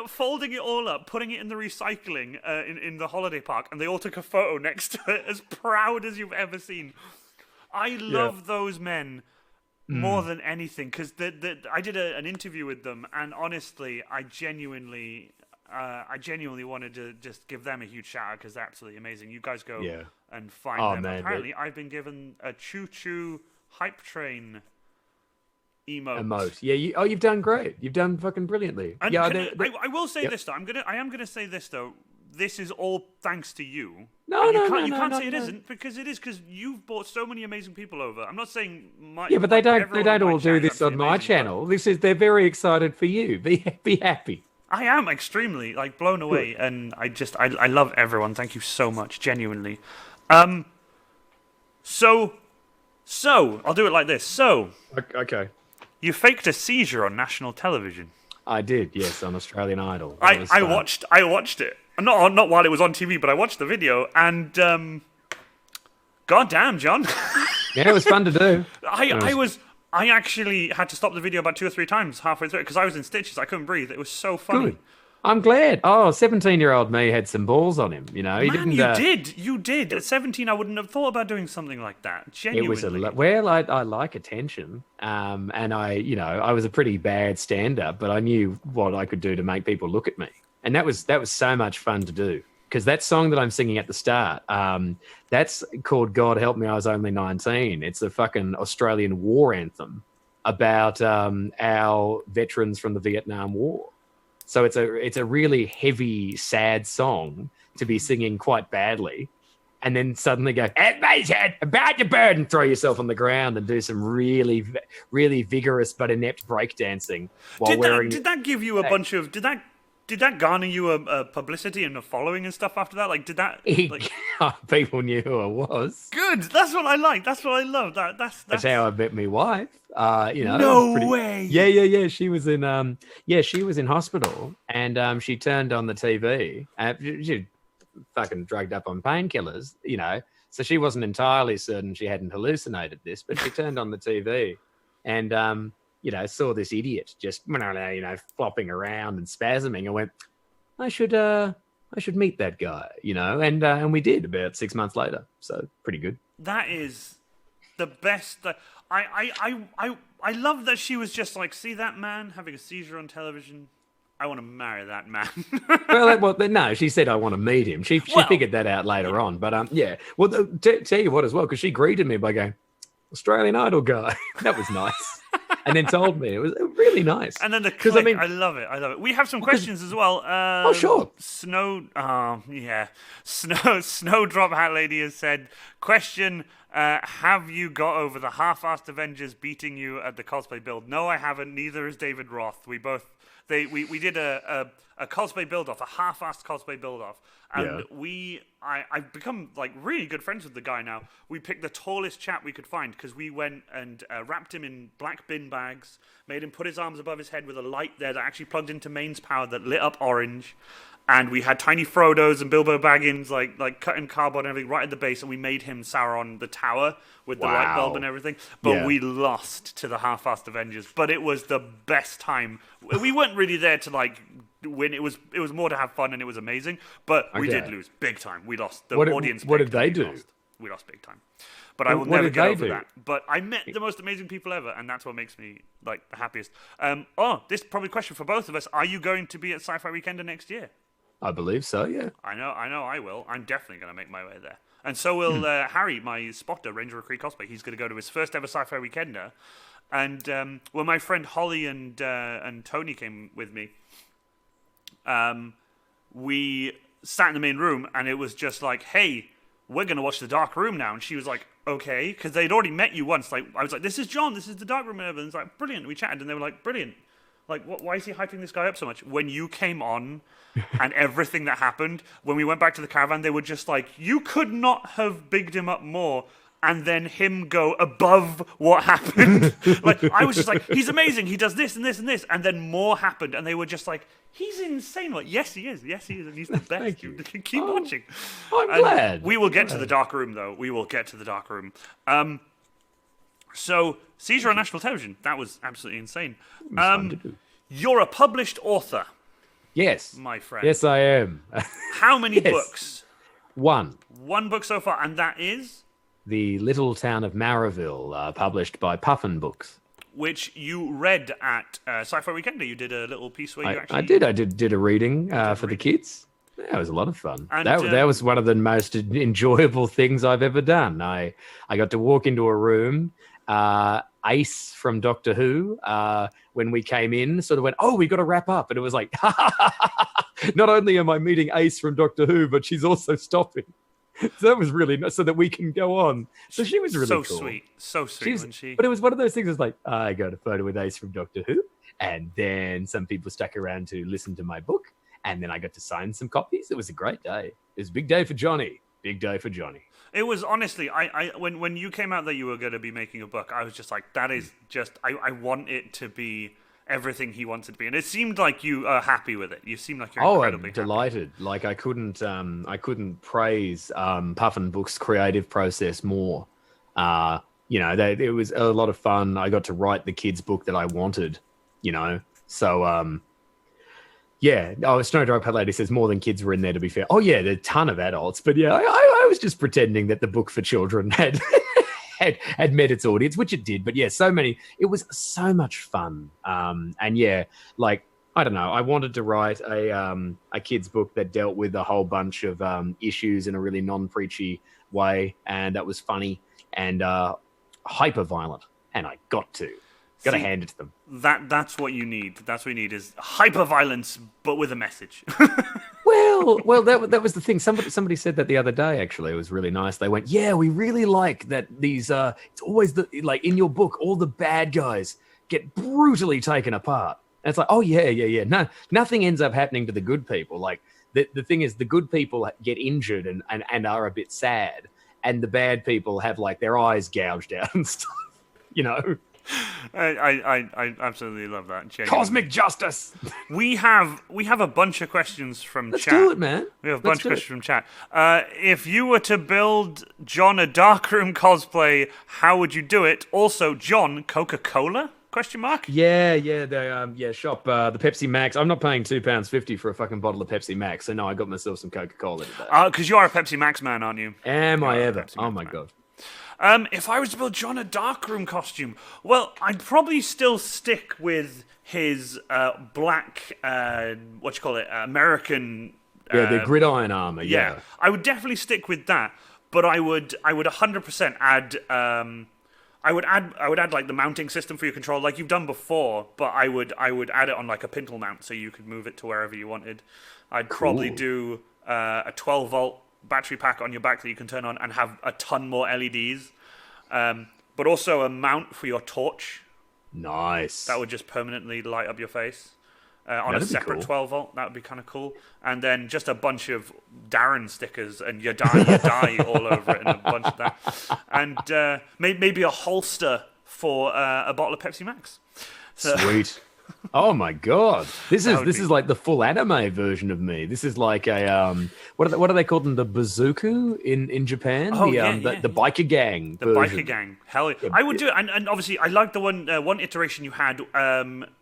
folding it all up, putting it in the recycling in the holiday park, and they all took a photo next to it, as proud as you've ever seen. I love those men more than anything, because I did an interview with them, and honestly, I genuinely wanted to just give them a huge shout out because they're absolutely amazing. You guys go and find them. Man, Apparently, I've been given a choo-choo hype train emote. Yeah, you've done great. You've done fucking brilliantly. And yeah, I will say this though. I am gonna say this though. This is all thanks to you. No, you no, can't say it no. isn't, because it is, because you've brought so many amazing people over. I'm not saying but they don't all do this this on my channel. They're very excited for you. Be happy. I am extremely blown away, and I love everyone. Thank you so much, genuinely. So I'll do it like this. So Okay. you faked a seizure on national television. I did, yes, on Australian Idol. I watched it. Not while it was on TV, but I watched the video, and goddamn, John. Yeah, it was fun to do. I actually had to stop the video about 2 or 3 times halfway through because I was in stitches. I couldn't breathe. It was so funny. Good. I'm glad. Oh, 17-year-old me had some balls on him. You know, he Man, didn't. You did. At 17, I wouldn't have thought about doing something like that. Genuinely. It was I like attention, and I was a pretty bad stand-up, but I knew what I could do to make people look at me, and that was so much fun to do. Because that song that I'm singing at the start, that's called "God Help Me, I Was Only 19." It's a fucking Australian war anthem about our veterans from the Vietnam War. So it's a really heavy, sad song to be singing quite badly, and then suddenly go, "Everybody's head about your bird," and throw yourself on the ground and do some really, really vigorous but inept breakdancing while wearing. Did that give you a bunch of? Did that garner you a publicity and a following and stuff after that? Did that? People knew who I was. Good. That's what I like. That's what I love. That's how I met my wife. No way. Yeah. She was in hospital, and she turned on the TV. She fucking drugged up on painkillers, So she wasn't entirely certain she hadn't hallucinated this, but she turned on the TV, and saw this idiot just, flopping around and spasming, and went, I should meet that guy, and we did about 6 months later. So pretty good. That is the best. I love that she was just like, see that man having a seizure on television? I want to marry that man. No, she said I want to meet him. She figured that out later on. But yeah. Well, tell you what as well, because she greeted me by going, Australian Idol guy. That was nice. And then told me. It was really nice. And then the click, I love it. We have some questions as well. Sure. Snowdrop Hat Lady has said, question, have you got over the half-assed Avengers beating you at the cosplay build? No, I haven't. Neither is David Roth. We did a cosplay build-off, a half-assed cosplay build-off. And I've become really good friends with the guy now. We picked the tallest chap we could find because we went and wrapped him in black bin bags, made him put his arms above his head with a light there that actually plugged into mains power that lit up orange. And we had tiny Frodos and Bilbo Baggins like cut in cardboard and everything right at the base, and we made him Sauron the Tower with the light bulb and everything. But we lost to the half-assed Avengers. But it was the best time. We weren't really there to win. It was more to have fun, and it was amazing. But we did lose big time. We lost. The audience. What did they do? Lost. we lost big time. But I will never get over that. But I met the most amazing people ever, and that's what makes me like the happiest. This is probably a question for both of us. Are you going to be at Sci-Fi Weekender next year? I believe so, yeah. I know I will. I'm definitely going to make my way there. And so will Harry, my spotter, Ranger of Cree Cosplay. He's going to go to his first ever Sci-Fi Weekender. And when my friend Holly and Tony came with me, we sat in the main room, and it was just like, hey, we're going to watch The Dark Room now. And she was like, okay, because they'd already met you once. Like, I was like, this is John, this is The Dark Room. And it's like, brilliant. We chatted, and they were like, brilliant. Like, why is he hyping this guy up so much? When you came on and everything that happened, when we went back to the caravan, they were just like, you could not have bigged him up more. And then him go above what happened. Like, I was just like, he's amazing. He does this and this and this. And then more happened. And they were just like, he's insane. Like, yes, he is. Yes, he is. And he's the best. Thank you. Keep watching. I'm glad. We will get to the Dark Room, though. We will get to the Dark Room. So, Seizure on National Television. That was absolutely insane. You're a published author. Yes. My friend. Yes, I am. How many books? One. One book so far. And that is? The Little Town of Marraville, published by Puffin Books. Which you read at Sci-Fi Weekender. You did a little piece where you actually... I did a reading for the kids. Yeah, it was a lot of fun. And, that was one of the most enjoyable things I've ever done. I got to walk into a room. Ace from Doctor Who, when we came in, sort of went, oh, we got to wrap up. And it was like, not only am I meeting Ace from Doctor Who, but she's also stopping. So that was really nice, so that we can go on. So she was really so cool. So sweet. But it was one of those things. It's like, I got a photo with Ace from Doctor Who, and then some people stuck around to listen to my book, and then I got to sign some copies. It was a great day. It was a big day for Johnny. Big day for Johnny. It was, honestly, when you came out that you were going to be making a book, I was just like, that is just, I want it to be everything he wants it to be, and it seemed like you are happy with it. You seem like you're incredibly I'm delighted. Happy. Like I couldn't praise Puffin Books' creative process more. It was a lot of fun. I got to write the kids' book that I wanted. So Snow Dry Pet Lady says more than kids were in there. To be fair, there's a ton of adults, but yeah, I was just pretending that the book for children had. had met its audience, which it did, but yeah, it was so much fun. I don't know, I wanted to write a kid's book that dealt with a whole bunch of issues in a really non-preachy way, and that was funny and hyper violent, and I got to hand it to them. That's what you need. That's what you need is hyper violence, but with a message. Well, that was the thing. Somebody said that the other day. Actually, it was really nice. They went, "Yeah, we really like that. These it's always in your book, all the bad guys get brutally taken apart." And it's like, "Oh yeah. No, nothing ends up happening to the good people. Like the thing is, the good people get injured and are a bit sad, and the bad people have like their eyes gouged out and stuff. I absolutely love that. Genuinely. Cosmic justice. We have a bunch of questions from Let's chat. do it, man. We have a bunch of questions from chat. If you were to build John a Darkroom cosplay, how would you do it? Also, John, Coca-Cola? Question mark? Yeah. The shop, the Pepsi Max. I'm not paying £2.50 for a fucking bottle of Pepsi Max. So no, I got myself some Coca-Cola today. Because you are a Pepsi Max man, aren't you? Am I ever? Oh my God. If I was to build John a Darkroom costume, well, I'd probably still stick with his black, American... the gridiron armor, yeah. I would definitely stick with that, but I would 100% add... I would add like the mounting system for your control, like you've done before, but I would add it on like a pintle mount so you could move it to wherever you wanted. I'd probably do a 12-volt battery pack on your back that you can turn on and have a ton more LEDs, but also a mount for your torch. Nice. That would just permanently light up your face on That'd a separate be cool. 12-volt. That would be kind of cool. And then just a bunch of Darren stickers and you die all over it and a bunch of that. And maybe a holster for a bottle of Pepsi Max. So, sweet. Oh my God! This is like the full anime version of me. This is like a what do they call them? The bazooka in Japan. Oh, the biker gang. The biker gang. Hell yeah! I would do it. And obviously, I like the one iteration you had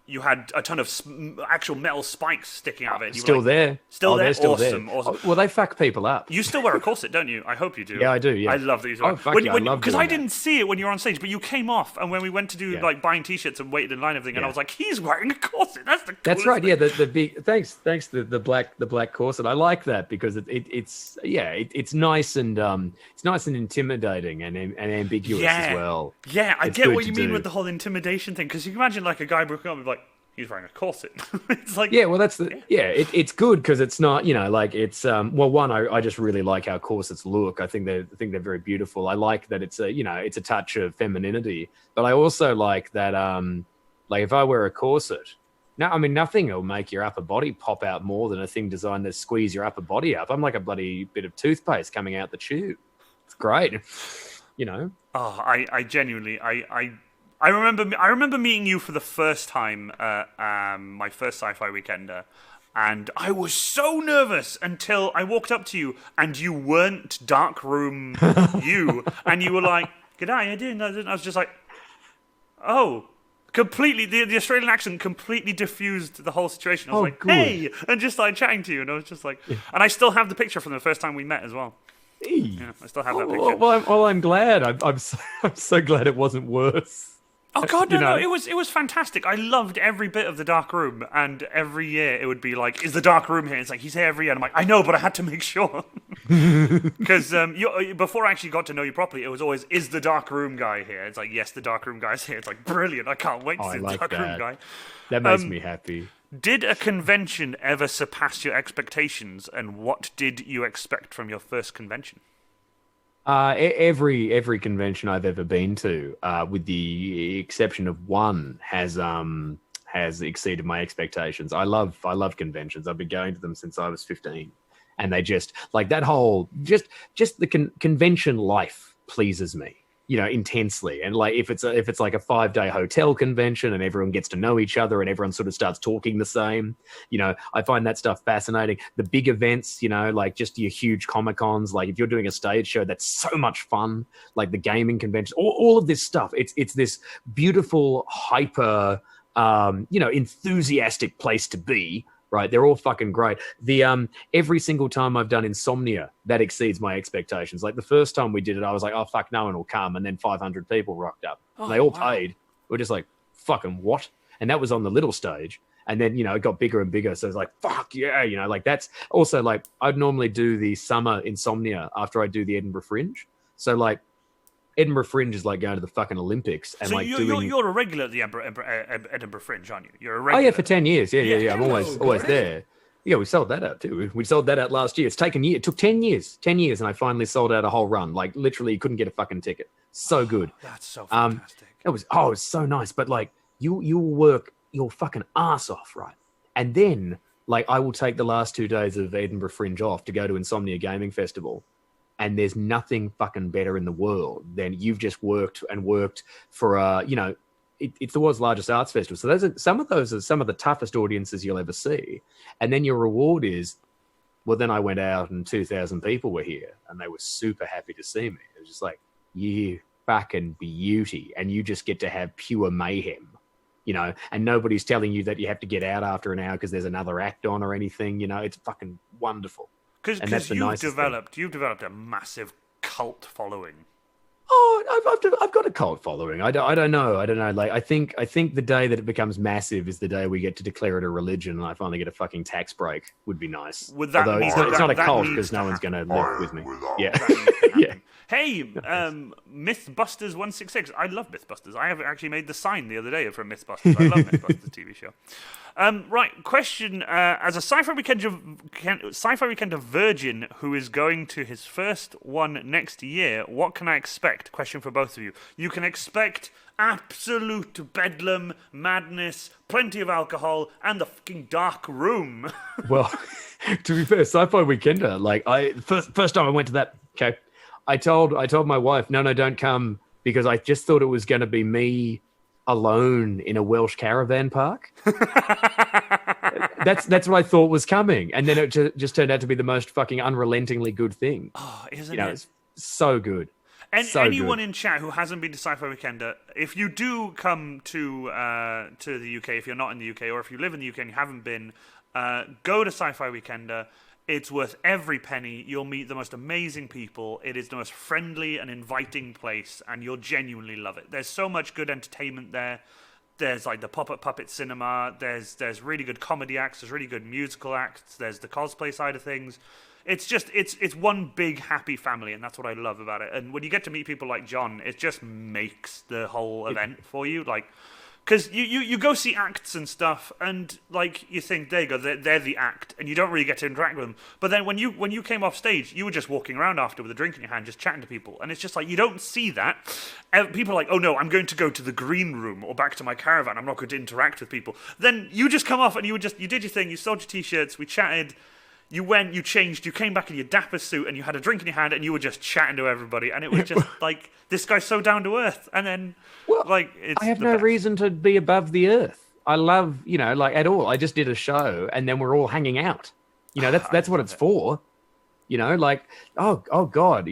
you had a ton of actual metal spikes sticking out of it. Still there. Still there? They're still Awesome. there. Oh, well, they fuck people up. You still wear a corset, don't you? I hope you do. Yeah, I do, yeah. I love that you do. Oh, fuck yeah, I love because doing I didn't see it when you were on stage, but you came off, and when we went to do, like, buying T-shirts and waited in line and everything, and I was like, he's wearing a corset. That's the coolest That's right, thing. yeah, the big... Thanks, the black corset. I like that because it's nice and intimidating and ambiguous as well. Yeah, I It's get good what you to mean do. with the whole intimidation thing, because you can imagine, like, a guy broken up and be like, he's wearing a corset. It's like... Yeah, well, that's the... Yeah, it's good because it's not, like, it's... well, one, I just really like how corsets look. I think they're very beautiful. I like that it's it's a touch of femininity. But I also like that, like, if I wear a corset... No, I mean, nothing will make your upper body pop out more than a thing designed to squeeze your upper body up. I'm like a bloody bit of toothpaste coming out the tube. It's great, Oh, I genuinely, I remember meeting you for the first time at my first sci-fi weekender, and I was so nervous until I walked up to you and you weren't dark room you, and you were like, "G'day, how you doing?" And I was just like, "Oh." Completely, the Australian accent completely diffused the whole situation. I was like, good. "Hey," and just started chatting to you, and I was just like, and I still have the picture from the first time we met as well. Yeah, I still have that picture. Well, I'm glad. I'm so glad it wasn't worse. Oh God, no! It was fantastic. I loved every bit of the dark room, and every year it would be like, "Is the dark room here?" It's like, he's here every year. And I'm like, I know, but I had to make sure because before I actually got to know you properly, it was always, "Is the dark room guy here?" It's like, yes, the dark room guy's here. It's like, brilliant! I can't wait to see the dark room guy. That makes me happy. Did a convention ever surpass your expectations, and what did you expect from your first convention? Every convention I've ever been to, with the exception of one, has exceeded my expectations. I love conventions. I've been going to them since I was 15, and they just like that whole just the convention life pleases me, intensely. And like if it's like a 5-day hotel convention and everyone gets to know each other and everyone sort of starts talking the same, I find that stuff fascinating. The big events, like just your huge Comic Cons, like if you're doing a stage show, that's so much fun. Like the gaming convention, all of this stuff. It's this beautiful, hyper, enthusiastic place to be. Right, they're all fucking great. The every single time I've done Insomnia, that exceeds my expectations. Like the first time we did it, I was like, "Oh fuck, no one will come," and then 500 people rocked up. And they all paid. We're just like, "Fucking what?" And that was on the little stage. And then it got bigger and bigger. So it's like, "Fuck yeah!" Like that's also like I'd normally do the summer Insomnia after I do the Edinburgh Fringe. So like Edinburgh Fringe is like going to the fucking Olympics and So like you're a regular at the Edinburgh Fringe, aren't you? You're a regular. Oh yeah, for 10 years. Yeah. I'm always there. Yeah, we sold that out too. We sold that out last year. It took 10 years, and I finally sold out a whole run. Like literally, you couldn't get a fucking ticket. So good. That's so fantastic. It was so nice. But like you work your fucking ass off, right? And then like I will take the last 2 days of Edinburgh Fringe off to go to Insomnia Gaming Festival. And there's nothing fucking better in the world than you've just worked for it's the world's largest arts festival. So those are some of the toughest audiences you'll ever see. And then your reward is, well, then I went out and 2,000 people were here and they were super happy to see me. It was just like, you fucking beauty. And you just get to have pure mayhem, and nobody's telling you that you have to get out after an hour because there's another act on or anything. It's fucking wonderful. Because you've developed a massive cult following. Oh, I've got a cult following. I don't know. Like I think the day that it becomes massive is the day we get to declare it a religion, and I finally get a fucking tax break. Would be nice. Although it's not a cult because no one's going to live with me. Yeah, yeah. Hey, Mythbusters 166. I love Mythbusters. I have actually made the sign the other day for Mythbusters. I love Mythbusters TV show. Right, question. As a Sci-Fi Weekender virgin who is going to his first one next year, what can I expect? Question for both of you. You can expect absolute bedlam, madness, plenty of alcohol, and the fucking dark room. Well, to be fair, Sci-Fi Weekender, like first time I went to that, okay, I told my wife, no, don't come, because I just thought it was going to be me alone in a Welsh caravan park. That's what I thought was coming, and then it just turned out to be the most fucking unrelentingly good thing. Oh, isn't it? It's so good. anyone in chat who hasn't been to Sci-Fi Weekender, if you do come to the UK, if you're not in the UK, or if you live in the UK and you haven't been, go to Sci-Fi Weekender. It's worth every penny. You'll meet the most amazing people. It is the most friendly and inviting place, and you'll genuinely love it. There's so much good entertainment there. There's like the pop-up puppet cinema. There's really good comedy acts. There's really good musical acts. There's the cosplay side of things. It's just it's one big happy family, and that's what I love about it. And when you get to meet people like John, it just makes the whole event for you. Like, because you go see acts and stuff, and like you think, there you go, they're the act, and you don't really get to interact with them. But then when you came off stage, you were just walking around after with a drink in your hand, just chatting to people, and it's just like you don't see that. People are like, oh no, I'm going to go to the green room or back to my caravan. I'm not going to interact with people. Then you just come off and you did your thing. You sold your t-shirts. We chatted. You went, you changed, you came back in your dapper suit, and you had a drink in your hand, and you were just chatting to everybody, and it was just like, this guy's so down to earth. And then, it's I have no reason to be above the earth. I love, at all. I just did a show, and then we're all hanging out. That's what it's for. Oh God,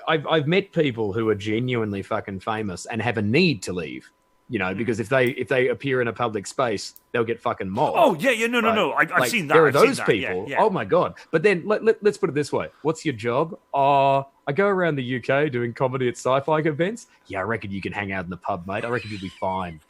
I've met people who are genuinely fucking famous and have a need to leave. Because if they appear in a public space, they'll get fucking mobbed. Oh yeah, no. I've seen that. There are those people. Yeah. Oh my God! But then let's put it this way: what's your job? I go around the UK doing comedy at sci-fi events. Yeah, I reckon you can hang out in the pub, mate. I reckon you'll be fine.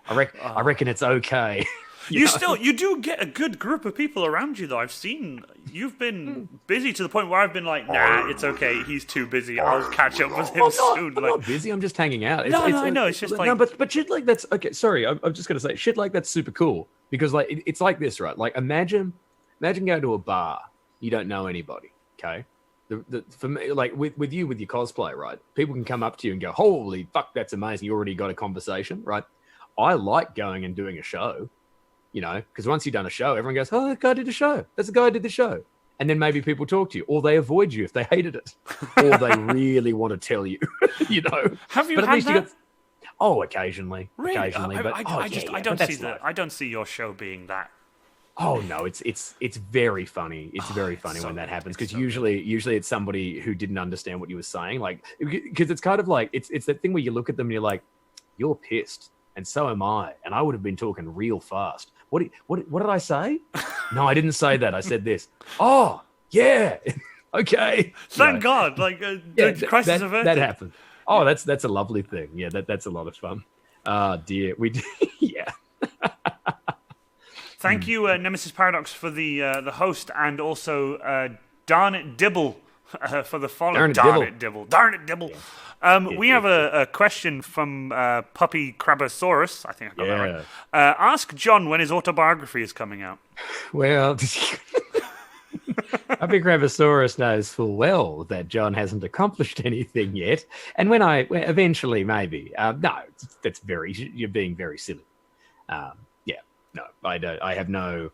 I reckon it's okay. You do get a good group of people around you, though. I've seen you've been busy to the point where I've been like, nah, it's okay. He's too busy. I'll catch up with him soon. I'm not busy. I'm just hanging out. I know. It's just like but shit like that's okay. Sorry, I'm just gonna say shit like that's super cool because it's like this, right? Like imagine going to a bar. You don't know anybody. Okay. For me, like with your cosplay, right? People can come up to you and go, holy fuck, that's amazing. You already got a conversation, right? I like going and doing a show. Because once you've done a show, everyone goes, oh, that guy did a show. That's the guy who did the show. And then maybe people talk to you, or they avoid you if they hated it, or they really want to tell you, Have you had that? Occasionally. Really? Occasionally. But I don't see that. I don't see your show being that. Oh no, it's very funny. It's very funny when that happens because usually it's somebody who didn't understand what you were saying. Like, because it's kind of like it's that thing where you look at them and you're like, you're pissed. And so am I. And I would have been talking real fast. What did I say? No, I didn't say that. I said this. Oh, yeah. Okay. Thank God. Like, crisis averted. That happened. Oh, that's a lovely thing. Yeah, that's a lot of fun. Dear. Yeah. Thank you, Nemesis Paradox, for the host, and also Darn It Dibble for the follow. Darn it Dibble. Yeah. We have a question from Puppy Crabosaurus. I think I got that right. Ask John when his autobiography is coming out. Well, Puppy Crabosaurus knows full well that John hasn't accomplished anything yet. And when eventually, maybe. No, you're being very silly. No, I don't. I have no.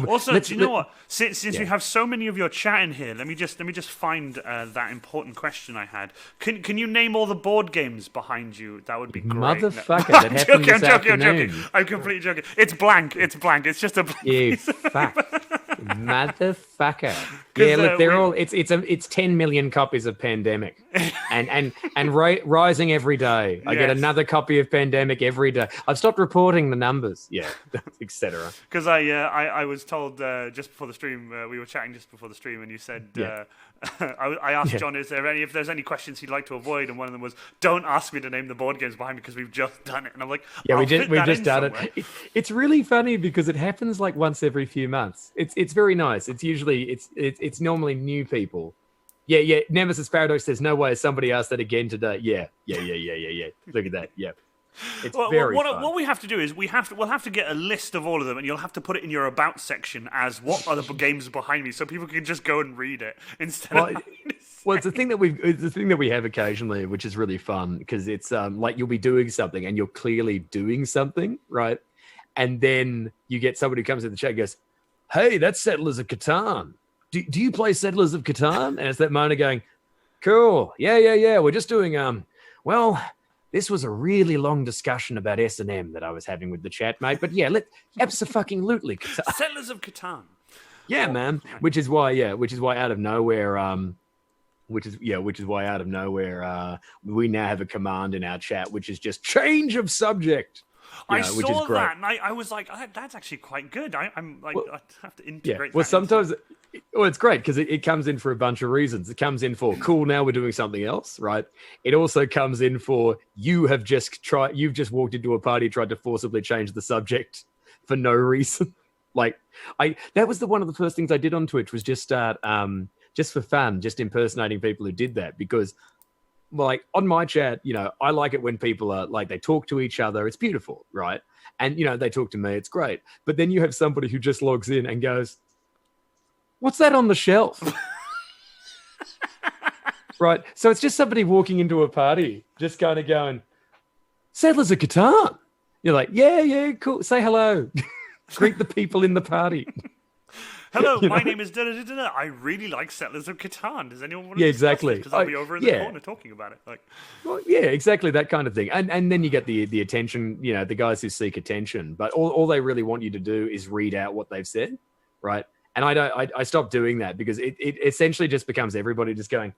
Also, do you know what? Since we have so many of your chat in here, let me just find that important question I had. Can you name all the board games behind you? That would be great. Motherfucker, that happened this afternoon. I'm joking. I'm completely joking. It's blank. It's just a blank. You fuck. Motherfucker. Yeah, look, they're all. It's 10 million copies of Pandemic, and rising every day. I get another copy of Pandemic every day. I've stopped reporting the numbers. Yeah, etc. Because I was told just before the stream, we were chatting just before the stream, and you said I asked John, if there's any questions he'd like to avoid, and one of them was, don't ask me to name the board games behind me because we've just done it. And I'm like, we just done it. It's really funny because it happens like once every few months. It's very nice. It's usually it's normally new people. Yeah. Nemesis Paradox says, no way somebody asked that again today. Yeah. Look at that. Yeah. It's very fun. What we have to do is we'll have to get a list of all of them, and you'll have to put it in your about section as what are the games behind me, so people can just go and read it instead of. Well, it's the thing that we have occasionally, which is really fun because it's like you'll be doing something and you're clearly doing something, right? And then you get somebody who comes in the chat and goes, "Hey, that's Settlers of Catan. Do you play Settlers of Catan?" And it's that Mona going, "Cool, yeah. We're just doing well." This was a really long discussion about S&M that I was having with the chat, mate. But yeah, abso-fucking-lutely Catan. Settlers of Catan. Yeah, man. Which is why out of nowhere, which is why out of nowhere we now have a command in our chat, which is just change of subject. I saw that, and I was like, that's actually quite good. I'm like, I have to integrate. Well, sometimes, it's great because it comes in for a bunch of reasons. It comes in for cool. Now we're doing something else, right? It also comes in for you've just walked into a party, tried to forcibly change the subject for no reason. Like that was one of the first things I did on Twitch was just start just for fun, just impersonating people who did that because. Like on my chat, I like it when people are like, they talk to each other. It's beautiful, right? And, they talk to me. It's great. But then you have somebody who just logs in and goes, what's that on the shelf? Right. So it's just somebody walking into a party, just kind of going, Settlers of Catan. You're like, yeah, cool. Say hello. Greet the people in the party. Hello, my name is da-da-da-da. I really like Settlers of Catan. Does anyone want to discuss exactly. Because I'll be over in the corner talking about it. Well, yeah, exactly that kind of thing. And then you get the attention, the guys who seek attention. But all they really want you to do is read out what they've said, right? And I stopped doing that because it essentially just becomes everybody just going,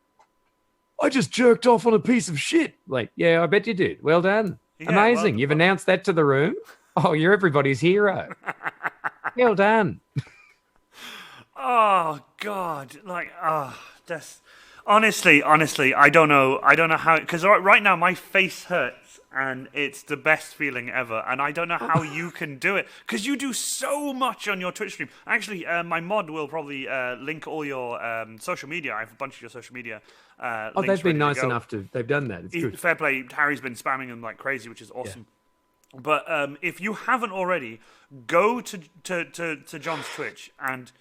I just jerked off on a piece of shit. Like, yeah, I bet you did. Well done. Yeah, amazing. You've announced that to the room. Oh, you're everybody's hero. Well done. Oh God! That's honestly, I don't know how, because right now my face hurts and it's the best feeling ever, and I don't know how you can do it because you do so much on your Twitch stream. Actually, my mod will probably link all your social media. I have a bunch of your social media. They've been nice enough to. They've done that. It's good. Fair play. Harry's been spamming them like crazy, which is awesome. Yeah. But if you haven't already, go to John's Twitch and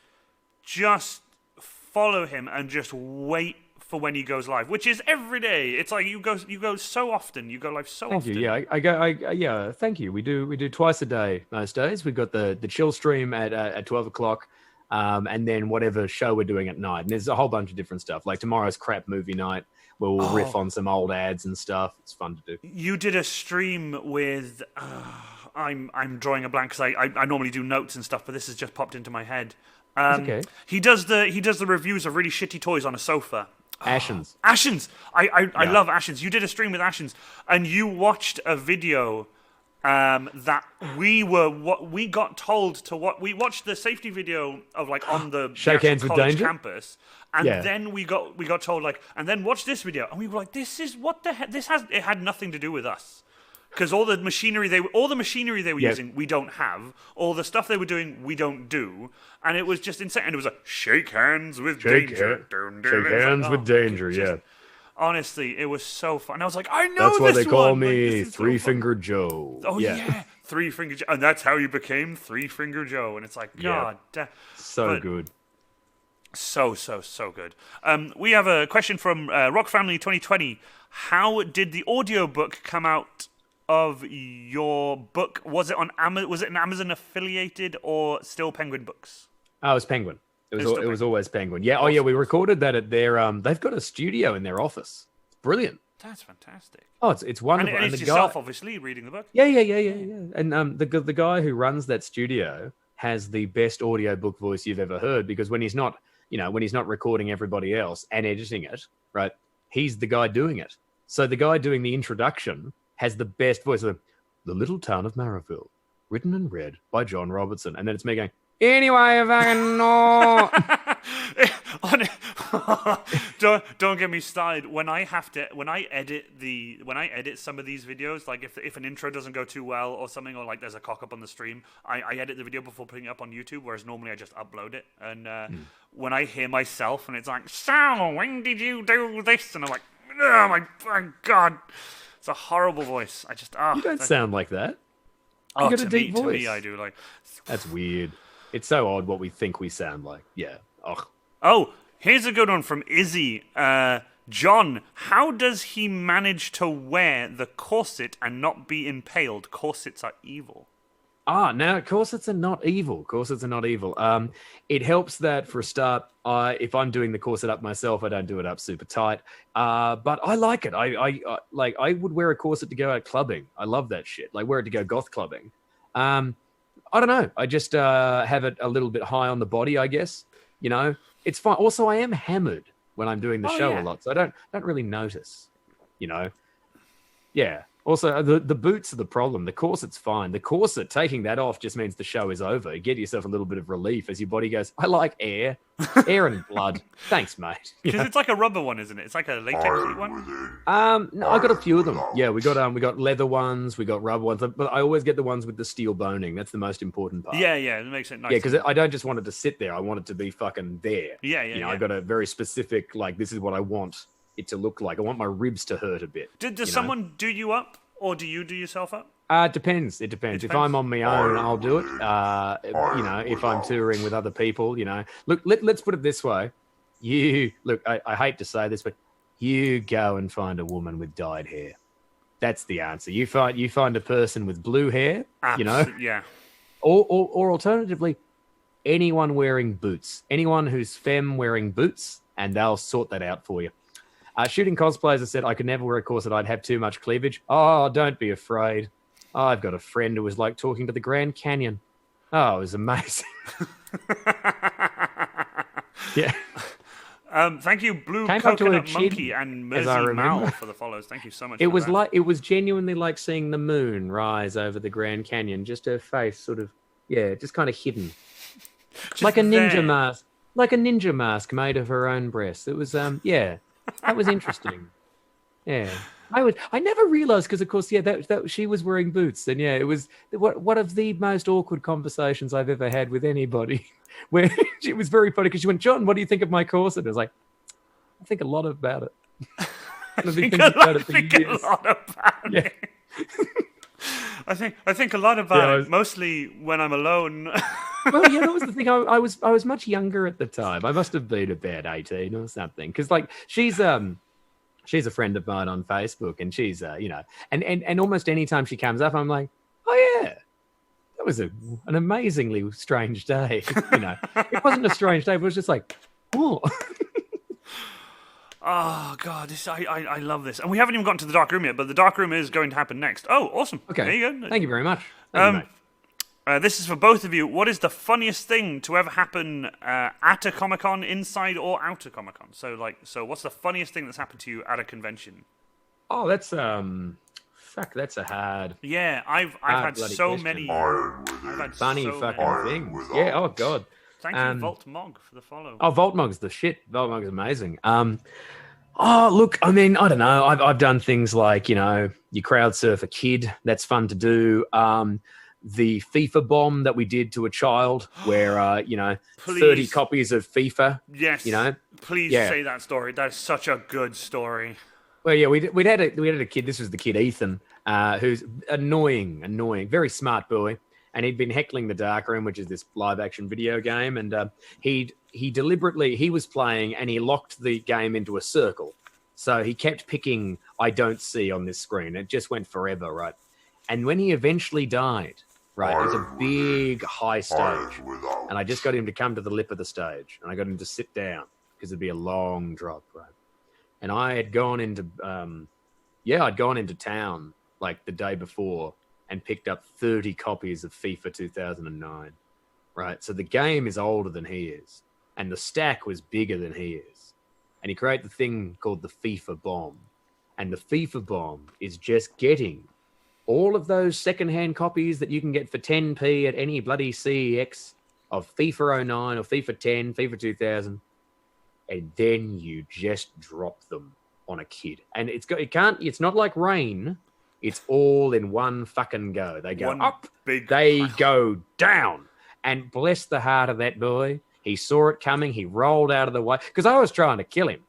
just follow him and just wait for when he goes live, which is every day. It's like you go so often. You go live so often. Thank you. Yeah, thank you. We do twice a day most days. We've got the chill stream at 12 o'clock, and then whatever show we're doing at night. And there's a whole bunch of different stuff. Like tomorrow's crap movie night, where we'll riff on some old ads and stuff. It's fun to do. You did a stream with. I'm drawing a blank because I normally do notes and stuff, but this has just popped into my head. Okay. He does the reviews of really shitty toys on a sofa. Ashens. I love Ashens. You did a stream with Ashens, and you watched a video that we got told to what we watched the safety video of like on the Shake Hands with Danger campus, and then we got told like, and then watch this video, and we were like, this is what the heck? It had nothing to do with us. Because all the machinery they were using, we don't have. All the stuff they were doing, we don't do. And it was just insane. And it was like, shake hands with danger. Shake hands with danger, yeah. Honestly, it was so fun. I was like, I know that's why this they call one. me Three-Finger Joe. Oh, yeah. Three-Finger Joe. And that's how you became Three-Finger Joe. And it's like, God damn. So good. So good. We have a question from Rock Family 2020. How did the audiobook come out of your book? Was it an Amazon affiliated or still Penguin Books? Oh, it was Penguin. It was always Penguin. Yeah. Awesome. Oh yeah, we recorded that at their they've got a studio in their office. It's brilliant. That's fantastic. Oh, it's wonderful. And it's yourself obviously reading the book. Yeah. And the guy who runs that studio has the best audiobook voice you've ever heard, because when he's not recording everybody else and editing it, right? He's the guy doing it. So the guy doing the introduction has the best voice of The Little Town of Marrowville, written and read by John Robertson. And then it's me going, anyway, if I can know. Don't get me started. When I edit some of these videos, like if an intro doesn't go too well or something, or like there's a cock up on the stream, I edit the video before putting it up on YouTube, whereas normally I just upload it. And when I hear myself and it's like, so when did you do this? And I'm like, oh my God. It's a horrible voice. You don't sound like that. You got a deep voice. To me, I do. Like, that's weird. It's so odd what we think we sound like. Yeah. Ugh. Oh, here's a good one from Izzy. John, how does he manage to wear the corset and not be impaled? Corsets are evil. No, corsets are not evil. It helps that for a start, if I'm doing the corset up myself, I don't do it up super tight. But I like it. I would wear a corset to go out clubbing. I love that shit. Like wear it to go goth clubbing. I don't know. I just have it a little bit high on the body, I guess. It's fine. Also, I am hammered. when I'm doing the show a lot, so I don't really notice, you know. Yeah. Also, the boots are the problem. The corset's fine. The corset, taking that off just means the show is over. You get yourself a little bit of relief as your body goes, I like air and blood. Thanks, mate. Because it's like a rubber one, isn't it? It's like a latex one. No, I got a few of them. Yeah, we got leather ones, we got rubber ones, but I always get the ones with the steel boning. That's the most important part. Yeah, it makes it nice. Yeah, because I don't just want it to sit there. I want it to be fucking there. Yeah. I got a very specific, like, this is what I want it to look like. I want my ribs to hurt a bit. Does someone do you up, or do you do yourself up? It depends. It depends. If I'm on my own, I'll do it. If I'm touring with other people, Look, let's put it this way. I hate to say this, but you go and find a woman with dyed hair. That's the answer. You find a person with blue hair, Yeah. Or alternatively, anyone wearing boots. Anyone who's femme wearing boots, and they'll sort that out for you. Shooting cosplays, I said I could never wear a corset. I'd have too much cleavage. Oh, don't be afraid. I've got a friend who was like talking to the Grand Canyon. Oh, it was amazing. Yeah. Thank you, Blue Coconut Monkey and Mersey Mal for the follows. Thank you so much. It was genuinely like seeing the moon rise over the Grand Canyon. Just her face, sort of, just kind of hidden, like a ninja mask, made of her own breasts. It was, that was interesting. Yeah. I never realized, because of course, that she was wearing boots, and it was one of the most awkward conversations I've ever had with anybody, where it was very funny because she went, John, what do you think of my corset? I was like, I think a lot about it. I think a lot about it. I think a lot about it, mostly when I'm alone. Well, that was the thing. I was much younger at the time. I must have been about 18 or something. Because she's a friend of mine on Facebook, and she's and almost any time she comes up, I'm like, oh yeah, that was an amazingly strange day. It wasn't a strange day, but it was just like, oh. Oh god, I love this, and we haven't even gotten to the dark room yet, but the dark room is going to happen next. Oh, awesome! Okay, there you go. Thank you very much. Thank you, mate. This is for both of you. What is the funniest thing to ever happen at a Comic-Con, inside or out of Comic-Con? So what's the funniest thing that's happened to you at a convention? Oh, that's that's a hard. Yeah, I've had so many. I've had funny so fucking many things. Yeah. Oh god. Thank you, Volt Mog, for the follow. Oh, Volt Mog's the shit. Volt Mog's amazing. Look, I mean, I don't know. I've done things like, you crowd surf a kid. That's fun to do. The FIFA bomb that we did to a child, where 30 copies of FIFA. Yes. Please say that story. That's such a good story. Well, yeah, we had a kid. This was the kid Ethan, who's annoying, very smart boy. And he'd been heckling the Darkroom, which is this live-action video game, and he was playing, and he locked the game into a circle. So he kept picking I don't see on this screen. It just went forever, right? And when he eventually died, right, it was a big high stage, and I just got him to come to the lip of the stage, and I got him to sit down because it'd be a long drop, right? And I had gone into town like the day before, and picked up 30 copies of FIFA 2009, right? So the game is older than he is, and the stack was bigger than he is. And he created the thing called the FIFA bomb. And the FIFA bomb is just getting all of those secondhand copies that you can get for 10p at any bloody CEX of FIFA 09 or FIFA 10, FIFA 2000, and then you just drop them on a kid. And it's not like rain. It's all in one fucking go. They go up, they go down. And bless the heart of that boy. He saw it coming. He rolled out of the way. Because I was trying to kill him.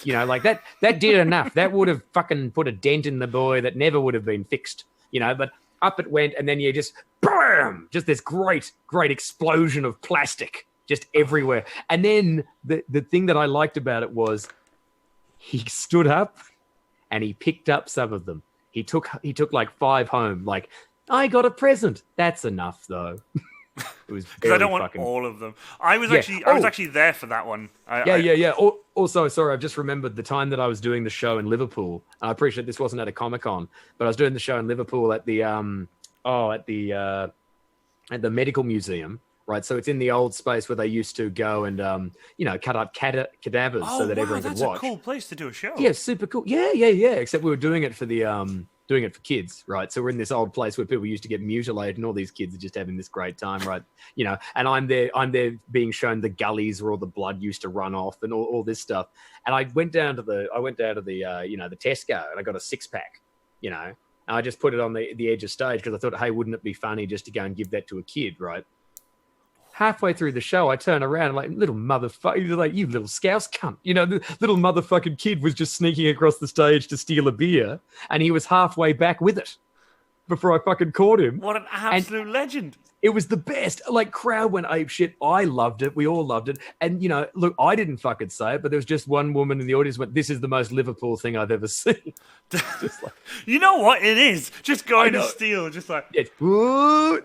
Like that did enough. That would have fucking put a dent in the boy that never would have been fixed. But up it went. And then you just, BAM! Just this great, great explosion of plastic just everywhere. And then the thing that I liked about it was he stood up and he picked up some of them. He took like 5 home. Like, I got a present. That's enough, though. It was because I don't want all of them. I was actually there for that one. Yeah. Also, sorry, I've just remembered the time that I was doing the show in Liverpool. I appreciate this wasn't at a Comic-Con, but I was doing the show in Liverpool at the medical museum, right? So it's in the old space where they used to go and, cut up cadavers so that everyone could watch. That's a cool place to do a show. Yeah, super cool. Yeah. Except we were doing it for doing it for kids, right? So we're in this old place where people used to get mutilated, and all these kids are just having this great time, right? And I'm there being shown the gullies where all the blood used to run off and all this stuff. And I went down to the the Tesco, and I got a 6-pack, and I just put it on the edge of stage because I thought, hey, wouldn't it be funny just to go and give that to a kid, right? Halfway through the show, I turn around and like, little motherfucker, like, you little scouse cunt. The little motherfucking kid was just sneaking across the stage to steal a beer, and he was halfway back with it before I fucking caught him. What an absolute legend. It was the best. Like, crowd went ape shit. I loved it. We all loved it. And, look, I didn't fucking say it, but there was just one woman in the audience went, this is the most Liverpool thing I've ever seen. Just like, you know what? It is. Just going to steal, just like... Yeah.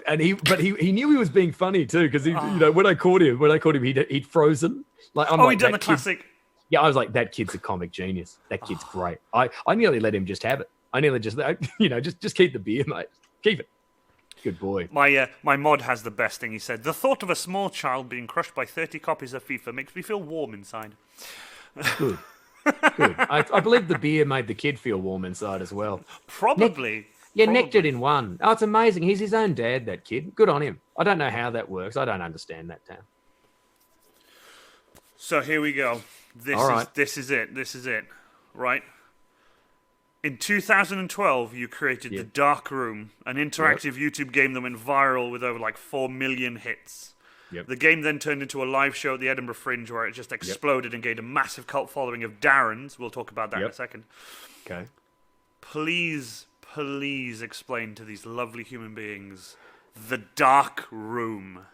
And he knew he was being funny too, because when I caught him, he'd frozen. Like, he'd done the classic. Yeah, I was like, that kid's a comic genius. That kid's great. I nearly let him just have it. I nearly just keep the beer, mate. Keep it. Good boy. My mod has the best thing. He said, the thought of a small child being crushed by 30 copies of FIFA makes me feel warm inside. Good. I believe the beer made the kid feel warm inside as well. Probably. Necked it in one. Oh, it's amazing. He's his own dad, that kid. Good on him. I don't know how that works. I don't understand that, Tam. So here we go. This is it. Right? In 2012, you created The Dark Room, an interactive YouTube game that went viral with over 4 million hits. Yep. The game then turned into a live show at the Edinburgh Fringe where it just exploded and gained a massive cult following of Darren's. We'll talk about that in a second. Okay. Please explain to these lovely human beings The Dark Room.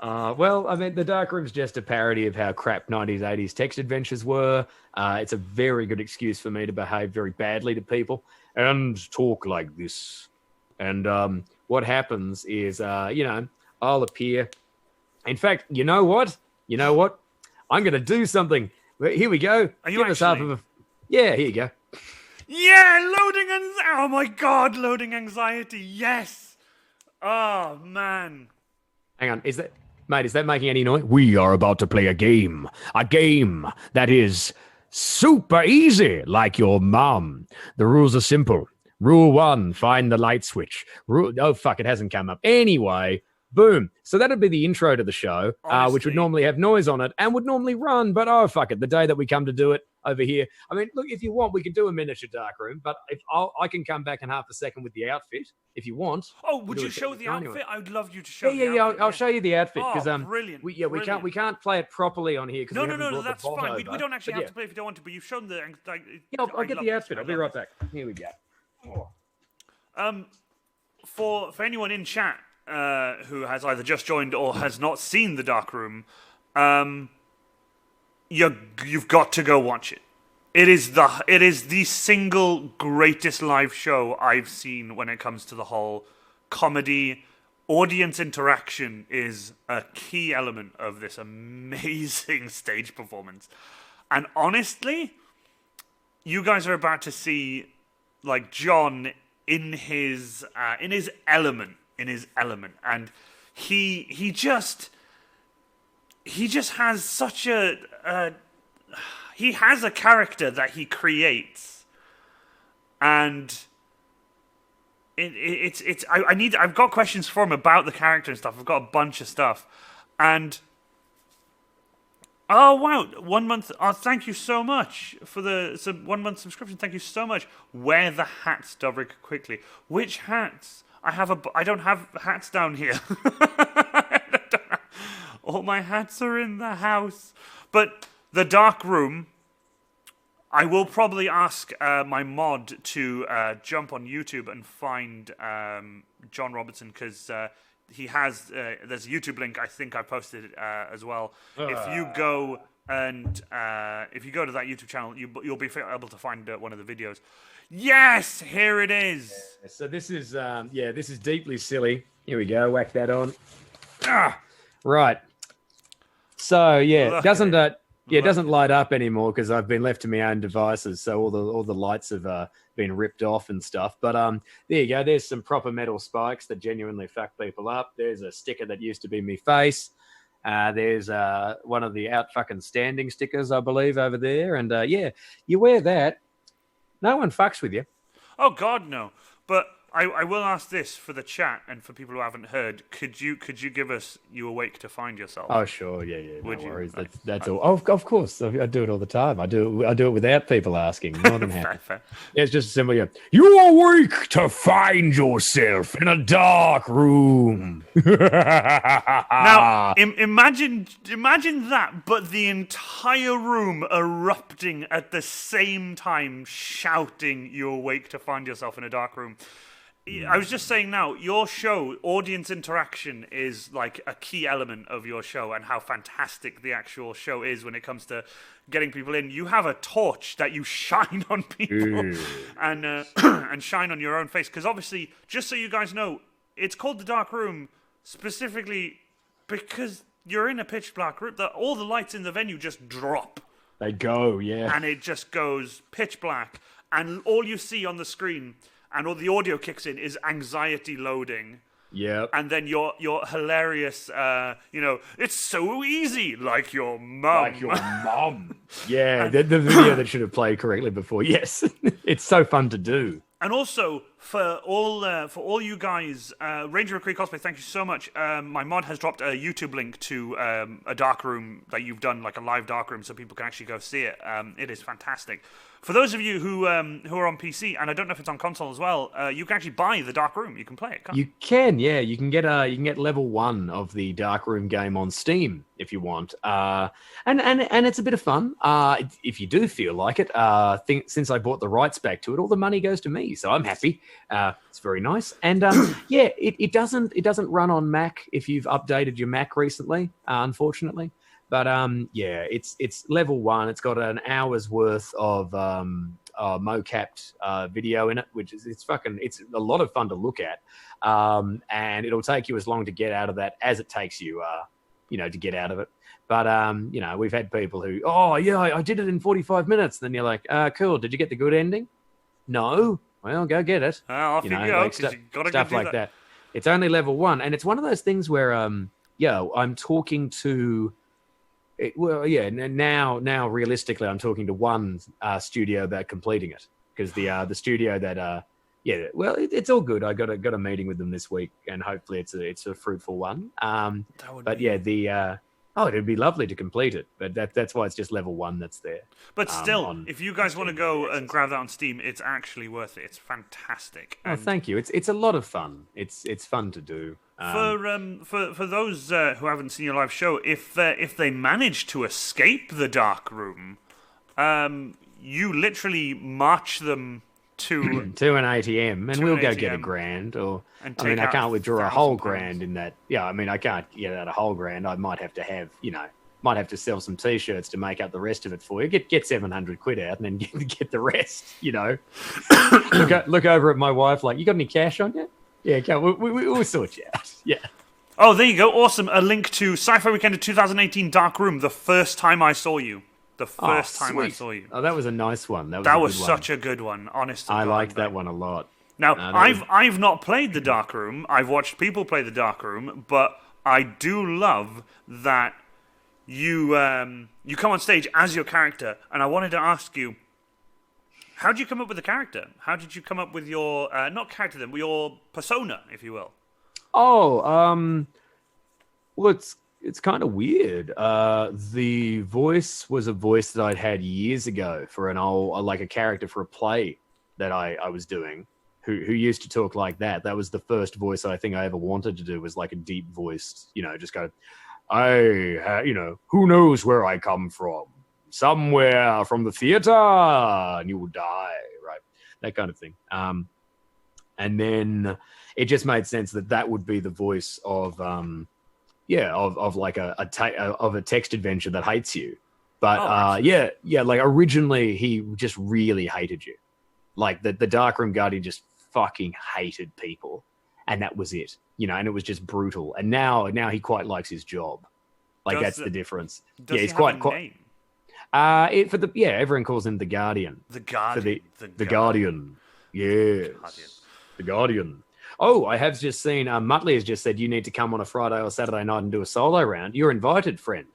Well, I mean, The Dark Room's just a parody of how crap 90s, 80s text adventures were. It's a very good excuse for me to behave very badly to people and talk like this. And what happens is, I'll appear. In fact, you know what? I'm going to do something. Here we go. Give us half of a... Yeah, here you go. Yeah, oh my God, loading anxiety. Yes. Oh, man. Hang on, is that making any noise? We are about to play a game that is super easy, like your mom. The rules are simple. Rule 1, find the light switch. It hasn't come up. Anyway, boom. So that'd be the intro to the show, which would normally have noise on it and would normally run, but the day that we come to do it over here. I mean, look, if you want, we can do a miniature dark room, but if I can come back in half a second with the outfit, if you want. Oh, would you show the outfit? I would love you to show the outfit. I'll show you the outfit. Brilliant. We can't play it properly on here. No, that's fine. We don't actually have to play if you don't want to, but you've shown the... I'll get the outfit. I'll be right back. Here we go. For anyone in chat who has either just joined or has not seen The Dark Room, you've got to go watch it. It is the single greatest live show I've seen when it comes to the whole comedy. Audience interaction is a key element of this amazing stage performance. And honestly, you guys are about to see John in his element, and he just has such he has a character that he creates, and I've got questions for him about the character and stuff. I've got a bunch of stuff, and oh wow, 1 month. Oh, thank you so much for the 1 month subscription. Thank you so much. Wear the hats, Dobrik, quickly. Which hats? I don't have hats down here. All my hats are in the house. But The Dark Room, I will probably ask my mod to jump on YouTube and find John Robertson, because he has, there's a YouTube link, I think I posted it as well. If you go to that YouTube channel, you'll be able to find one of the videos. Yes, here it is. Yeah, so this is deeply silly. Here we go. Whack that on. Right. So yeah, Yeah, it doesn't light up anymore because I've been left to my own devices, so all the lights have been ripped off and stuff. But there you go. There's some proper metal spikes that genuinely fuck people up. There's a sticker that used to be me face. There's one of the out fucking standing stickers, I believe, over there. And yeah, you wear that, no one fucks with you. Oh God, no. But I will ask this for the chat and for people who haven't heard. Could you give us "You Awake to Find Yourself"? Oh sure, yeah. No Would worries. you? That's all. Oh, of course, I do it all the time. I do it without people asking. More than happy. Fair. Yeah, it's just a simple. Yeah. You awake to find yourself in a dark room. Now, imagine that, but the entire room erupting at the same time, shouting, "You awake to find yourself in a dark room." I was just saying now, your show, audience interaction is like a key element of your show and how fantastic the actual show is when it comes to getting people in. You have a torch that you shine on people and and shine on your own face. Because obviously, just so you guys know, it's called The Dark Room specifically because you're in a pitch black room. All the lights in the venue just drop. They go, yeah. And it just goes pitch black. And all you see on the screen... and all the audio kicks in is anxiety loading. Yeah. And then your hilarious, it's so easy, like your mum. Like your mum. Yeah, the video that should have played correctly before. Yes, it's so fun to do. And also, for all you guys, Ranger of Cree Cosplay, thank you so much. My mod has dropped a YouTube link to a dark room that you've done, like a live dark room, so people can actually go see it. It is fantastic. For those of you who are on PC, and I don't know if it's on console as well, you can actually buy the dark room. You can play it. Can't you? You can, yeah. You can get level 1 of the dark room game on Steam if you want, and it's a bit of fun. If you do feel like it, since I bought the rights back to it, all the money goes to me, so I'm happy. It's very nice, and yeah, it doesn't run on Mac if you've updated your Mac recently, unfortunately. But yeah, it's level 1. It's got an hour's worth of mocapped video in it, which is it's a lot of fun to look at, and it'll take you as long to get out of that as it takes you, to get out of it. But we've had people who, oh yeah, I did it in 45 minutes. Then you're like, cool. Did you get the good ending? No. Well, go get it. Off you go. Like stuff like that. It's only level 1, and it's one of those things where I'm talking to. Now realistically, I'm talking to one studio about completing it because the studio that it's all good. I got a meeting with them this week, and hopefully it's a fruitful one. It'd be lovely to complete it, but that's why it's just level 1 that's there. But still, if you guys want to go and grab that on Steam, it's actually worth it. It's fantastic. Oh, thank you. It's a lot of fun. It's fun to do. For those who haven't seen your live show, if they manage to escape the dark room, you literally march them to an ATM, and we'll go get $1,000. Or I can't withdraw a whole grand in that. Yeah, I can't get out a whole grand. I might have to have might have to sell some T-shirts to make up the rest of it for you. Get 700 quid out and then get the rest. Look over at my wife like, you got any cash on you? Yeah, okay, we'll sort you out. Yeah. Oh, there you go. Awesome. A link to Sci-Fi Weekend of 2018 Dark Room, the first time I saw you. The first time I saw you. Oh, that was a nice one. That was such a good one, honestly. I liked that one a lot. Now, I've not played the Dark Room. I've watched people play the Dark Room, but I do love that you come on stage as your character, and I wanted to ask you, how did you come up with the character? How did you come up with your not character then, your persona, if you will? Oh, well, it's kind of weird. The voice was a voice that I'd had years ago for a character for a play that I was doing, who used to talk like that. That was the first voice I think I ever wanted to do, was like a deep voiced, just go, who knows where I come from? Somewhere from the theater, and you will die, right? That kind of thing. And then it just made sense that would be the voice of like a text adventure that hates you. But like originally he just really hated you. Like the Darkroom Guardian just fucking hated people, and that was it. And it was just brutal. And now he quite likes his job. Like that's the difference. Does he have a name? Everyone calls him the Guardian. The Guardian. The Guardian. Yes. The Guardian. Oh, I have just seen Muttley has just said you need to come on a Friday or Saturday night and do a solo round. You're invited, friend.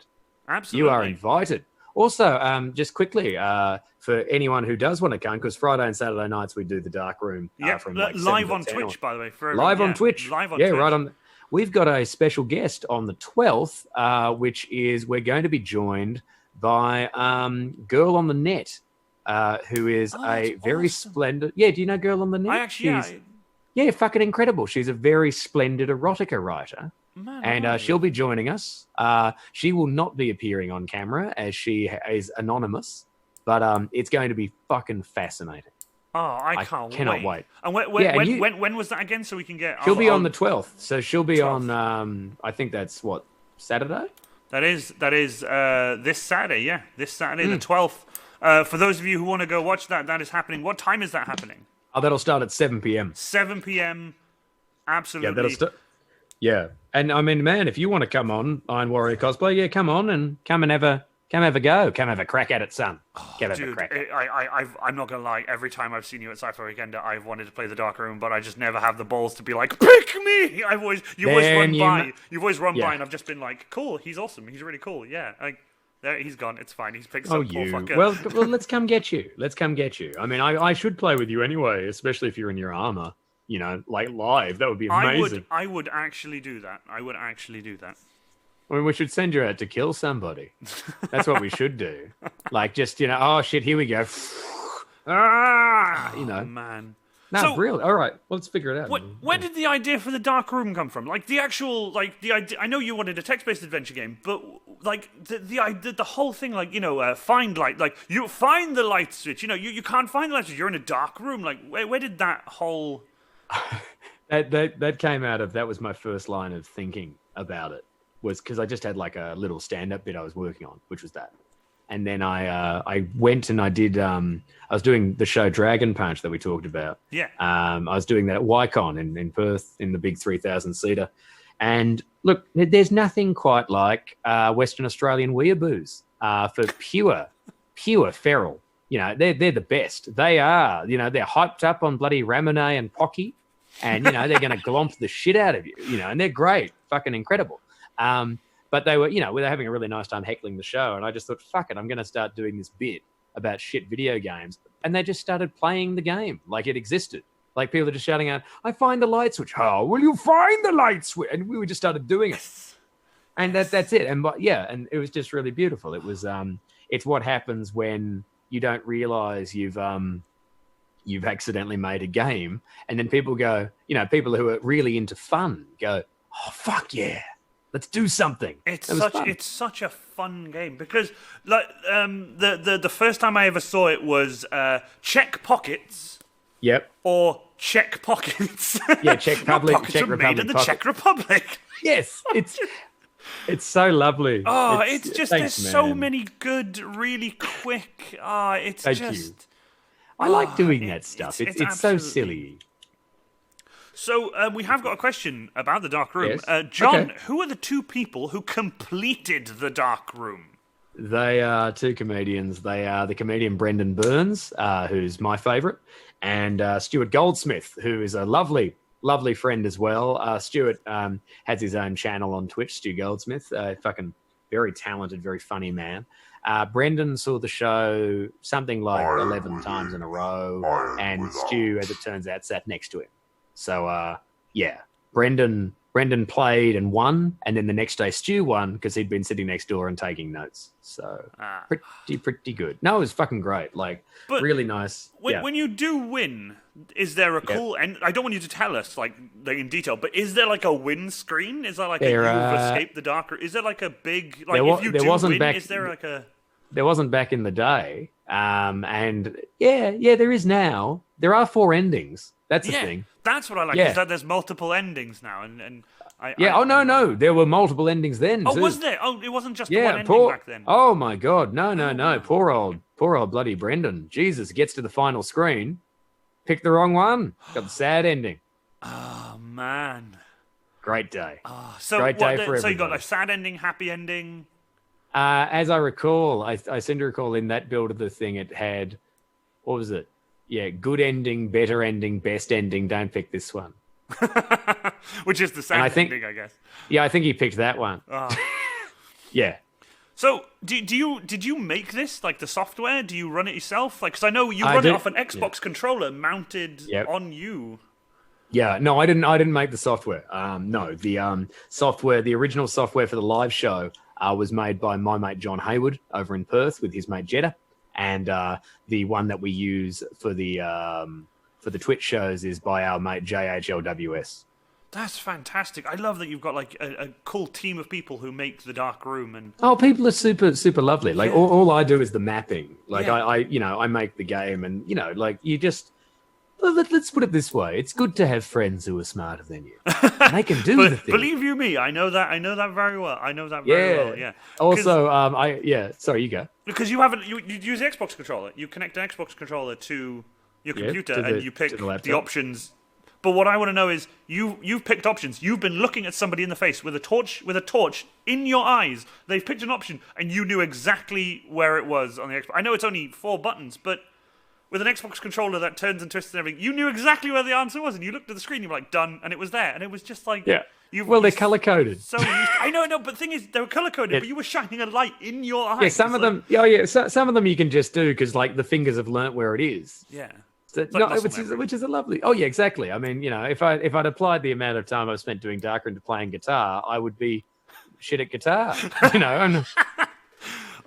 Absolutely. You are invited. Also, just quickly, for anyone who does want to come, because Friday and Saturday nights we do the dark room from like live on Twitch, by the way. Live on Twitch. Live on Twitch. Right on. We've got a special guest on the 12th, which is we're going to be joined by Girl on the Net, who is a very splendid. Yeah, do you know Girl on the Net? I actually. Yeah, fucking incredible. She's a very splendid erotica writer. Man, and she'll be joining us. She will not be appearing on camera as she is anonymous, but it's going to be fucking fascinating. Oh, I cannot wait. And when was that again? So we can get. She'll be on the 12th. So she'll be 12th. On. I think that's what, Saturday. That is this Saturday. Yeah, this Saturday, the 12th. For those of you who want to go watch that, that is happening. What time is that happening? Oh, that'll start at 7 p.m. 7 p.m. Absolutely. Yeah, that'll start. Yeah, and I mean, man, if you want to come on Iron Warrior Cosplay, yeah, come on and come have a go, come have a crack at it, son. Dude, I'm not gonna lie. Every time I've seen you at Sci-Fi Weekend, I've wanted to play the Dark Room, but I just never have the balls to be like, pick me. You've always run by, and I've just been like, cool, he's awesome, he's really cool, yeah. There, he's gone. It's fine. He's picked some poor fucker. Well, let's come get you. I mean, I should play with you anyway, especially if you're in your armor. You know, like live. That would be amazing. I would actually do that. I mean, we should send you out to kill somebody. That's what we should do. Like, just, oh, shit, here we go. Man. No, so, really? All right, well, let's figure it out. Where did the idea for the Dark Room come from? Like, the actual, like, the idea... I know you wanted a text-based adventure game, but, like, the whole thing, like, find light. Like, you find the light switch. You can't find the light switch. You're in a dark room. Like, where did that whole... that came out of... That was my first line of thinking about it, was because I just had, like, a little stand-up bit I was working on, which was that. And then I went and I did... I was doing the show Dragon Punch that we talked about. Yeah. I was doing that at YCon in Perth in the big 3,000-seater. And look, there's nothing quite like Western Australian weeaboos for pure feral. They're the best. They are. They're hyped up on bloody Ramonet and Pocky. And, they're going to glomp the shit out of you, and they're great. Fucking incredible. But they were, they're having a really nice time heckling the show. And I just thought, fuck it, I'm going to start doing this bit about shit video games. And they just started playing the game like it existed. Like people are just shouting out, I find the light switch. How will you find the light switch? And we just started doing it. And that's it. And and it was just really beautiful. It was it's what happens when you don't realize you've accidentally made a game. And then people go, people who are really into fun go, oh fuck yeah. Let's do something. It's such a fun game because like the first time I ever saw it was Czech Pockets. Yep. Or Czech Pockets. Yeah, Czech Republic. Czech Republic. Made in the Czech Republic. Yes, it's so lovely. Oh, it's just thanks, there's man. So many good, really quick. Thank you. I like doing that stuff. It's so silly. So we have got a question about the Dark Room. Yes. John, who are the two people who completed the Dark Room? They are two comedians. They are the comedian Brendan Burns, who's my favourite, and Stuart Goldsmith, who is a lovely, lovely friend as well. Stuart has his own channel on Twitch, Stu Goldsmith, fucking very talented, very funny man. Brendan saw the show something like 11 times in a row, and Stu, as it turns out, sat next to him. So, Brendan played and won, and then the next day Stu won because he'd been sitting next door and taking notes. So, pretty good. No, it was fucking great. Like, really nice. When you do win, is there a cool... And I don't want you to tell us, like in detail, but is there, like, a win screen? Is there, like, you've escaped the dark... Is there, like, a big... Like, if you do win, is there, like, a... There wasn't back in the day. And, there is now. There are 4 endings. That's the thing. That's what I like. Is that there's multiple endings now, No. There were multiple endings then. Oh, was there? Oh, it wasn't just the one ending back then. Oh my God, no. Poor old bloody Brendan. Jesus, gets to the final screen, picked the wrong one. Got the sad ending. Oh man. Great day. Great day for everybody. So you got a sad ending, happy ending. As I recall, I seem to recall in that build of the thing, it had, what was it? Yeah, good ending, better ending, best ending. Don't pick this one. Which is the And I sad think, ending, I guess. yeah, I think he picked that one. Yeah. So, did you make this, like the software? Do you run it yourself? Like, because I know you I run it did- off an Xbox controller mounted Yep. on you. Yeah, no, I didn't make the software. No, the software, the original software for the live show was made by my mate John Hayward over in Perth with his mate Jetta, and the one that we use for the Twitch shows is by our mate JHLWS. That's fantastic. I love that you've got like a cool team of people who make the Dark Room and. Oh, people are super lovely. Like all I do is the mapping. Like Yeah. I make the game, and like you just. Let's put it this way: it's good to have friends who are smarter than you. They can do the thing. Believe you me, I know that very well. I know that very well. Yeah. Also, Sorry, you go. Because you use the Xbox controller. You connect an Xbox controller to your computer and you pick the options. But what I want to know is you've picked options. You've been looking at somebody in the face with a torch in your eyes. They've picked an option and you knew exactly where it was on the Xbox. I know it's only 4 buttons, but with an Xbox controller that turns and twists and everything, you knew exactly where the answer was, and you looked at the screen, you were like, done, and it was there, and it was just like, they're color coded. So I know, but the thing is, they were color coded, but you were shining a light in your eyes. Yeah, some of them you can just do because like the fingers have learnt where it is. Yeah. So, which is a lovely. Oh yeah, exactly. I mean, if I'd applied the amount of time I've spent doing Darker into playing guitar, I would be shit at guitar.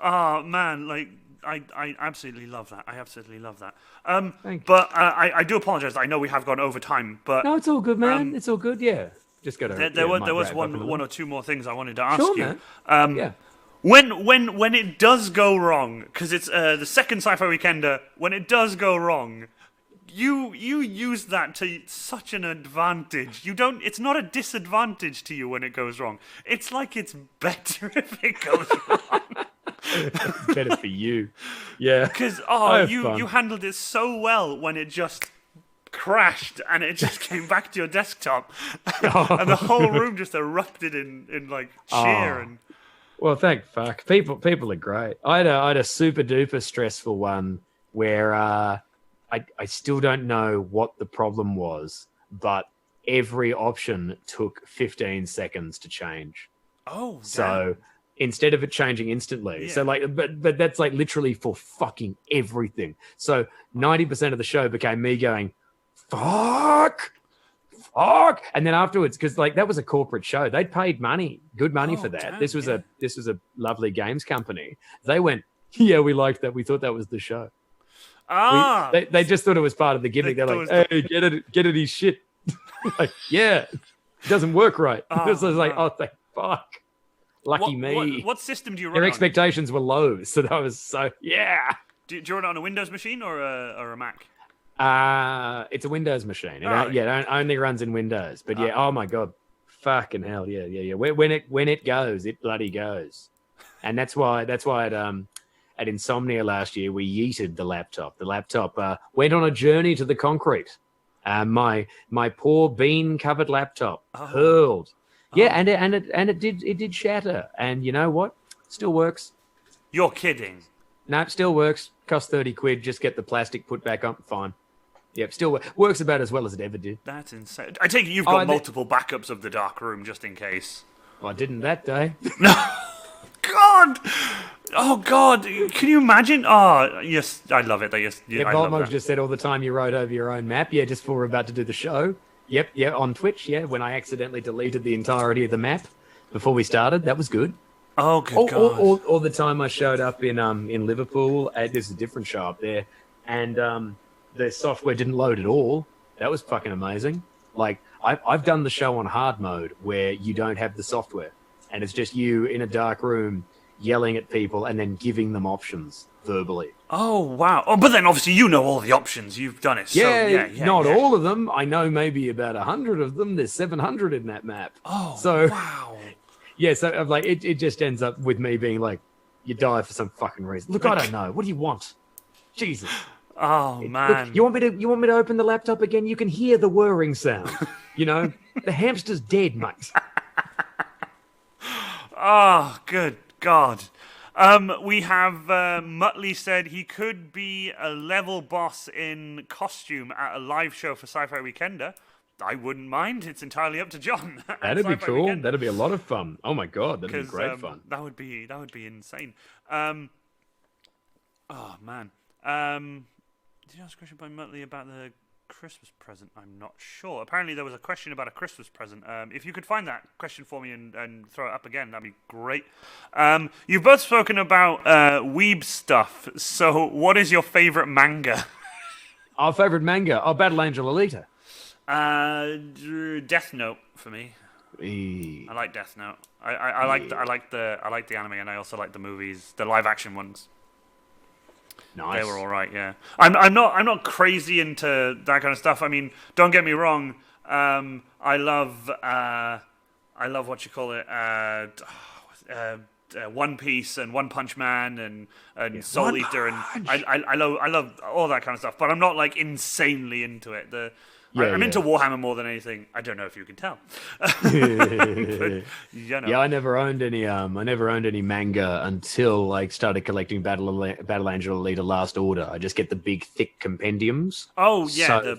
Oh man, like. I absolutely love that. I absolutely love that. But I do apologize. I know we have gone over time, but no, it's all good, man. It's all good. Yeah, just got to. There was one or two more things I wanted to ask you. Man. Yeah. When it does go wrong, because it's the second Sci-Fi Weekender. When it does go wrong, you use that to such an advantage. You don't. It's not a disadvantage to you when it goes wrong. It's like it's better if it goes wrong. Better for you. Yeah. Because you handled it so well when it just crashed and it just came back to your desktop and the whole room just erupted in like cheer and. Well, thank fuck. People are great. I had a super duper stressful one where I still don't know what the problem was, but every option took 15 seconds to change. Oh, damn. So instead of it changing instantly. Yeah. So like, but that's like literally for fucking everything. So 90% of the show became me going, fuck. And then afterwards, because like that was a corporate show, they'd paid good money for that. Damn, this was a lovely games company. They went, yeah, we liked that. We thought that was the show. They just thought it was part of the gimmick. They're like, hey, get it, he's shit. Like, yeah, it doesn't work right. So I was like, oh, thank fuck. Lucky me. What system do you run Their on? expectations were low, so that was so, yeah. Do you run it on a Windows machine or a Mac? It's a Windows machine. It only runs in Windows. But yeah, oh my God. Fucking hell, yeah. When it goes, it bloody goes. And that's why at Insomnia last year, we yeeted the laptop. The laptop went on a journey to the concrete. My poor bean-covered laptop hurled. Yeah, and it did shatter. And you know what? Still works. You're kidding. No, it still works. Cost 30 quid. Just get the plastic put back on. Fine. Yep, still works about as well as it ever did. That's insane. I take it you've got multiple backups of the Dark Room just in case. Well, I didn't that day. No. God. Oh, God. Can you imagine? Oh, yes. I love it. Voltmog just said all the time you wrote over your own map. Yeah, just before we're about to do the show. Yep, on Twitch, when I accidentally deleted the entirety of the map before we started. That was good. Oh, good God. Or the time I showed up in Liverpool, there's a different show up there, and the software didn't load at all. That was fucking amazing. Like, I've done the show on hard mode where you don't have the software, and it's just you in a dark room yelling at people and then giving them options verbally. Oh, wow. Oh, but then obviously you know all the options. You've done it. Not all of them. I know maybe about 100 of them. There's 700 in that map. Oh, so, wow. Yeah, so I'm like, it just ends up with me being like, you die for some fucking reason. Look, I don't know. What do you want? Jesus. Oh, man. Look, you want me to open the laptop again? You can hear the whirring sound. The hamster's dead, mate. Oh, good God. We have Muttley said he could be a level boss in costume at a live show for Sci-Fi Weekender. I wouldn't mind. It's entirely up to John. That'd be cool. Weekender. That'd be a lot of fun. Oh my God, that'd be great fun. That would be insane. Oh man. Did you ask a question by Muttley about the Christmas present? I'm not sure. Apparently there was a question about a Christmas present. If you could find that question for me and throw it up again, that'd be great. You've both spoken about weeb stuff, so what is your favourite manga? Our favourite manga? Oh, Battle Angel Alita. Death Note for me. I like Death Note. I like the anime, and I also like the movies, the live action ones. Nice. They were all right, yeah. I'm not crazy into that kind of stuff. I mean, don't get me wrong. I love what you call it. One Piece and One Punch Man and Soul Eater, and I love all that kind of stuff. But I'm not like insanely into it. I'm into Warhammer more than anything. I don't know if you can tell. But, Yeah, I never owned any manga until like started collecting Battle Angel Alita Last Order. I just get the big thick compendiums. Oh yeah,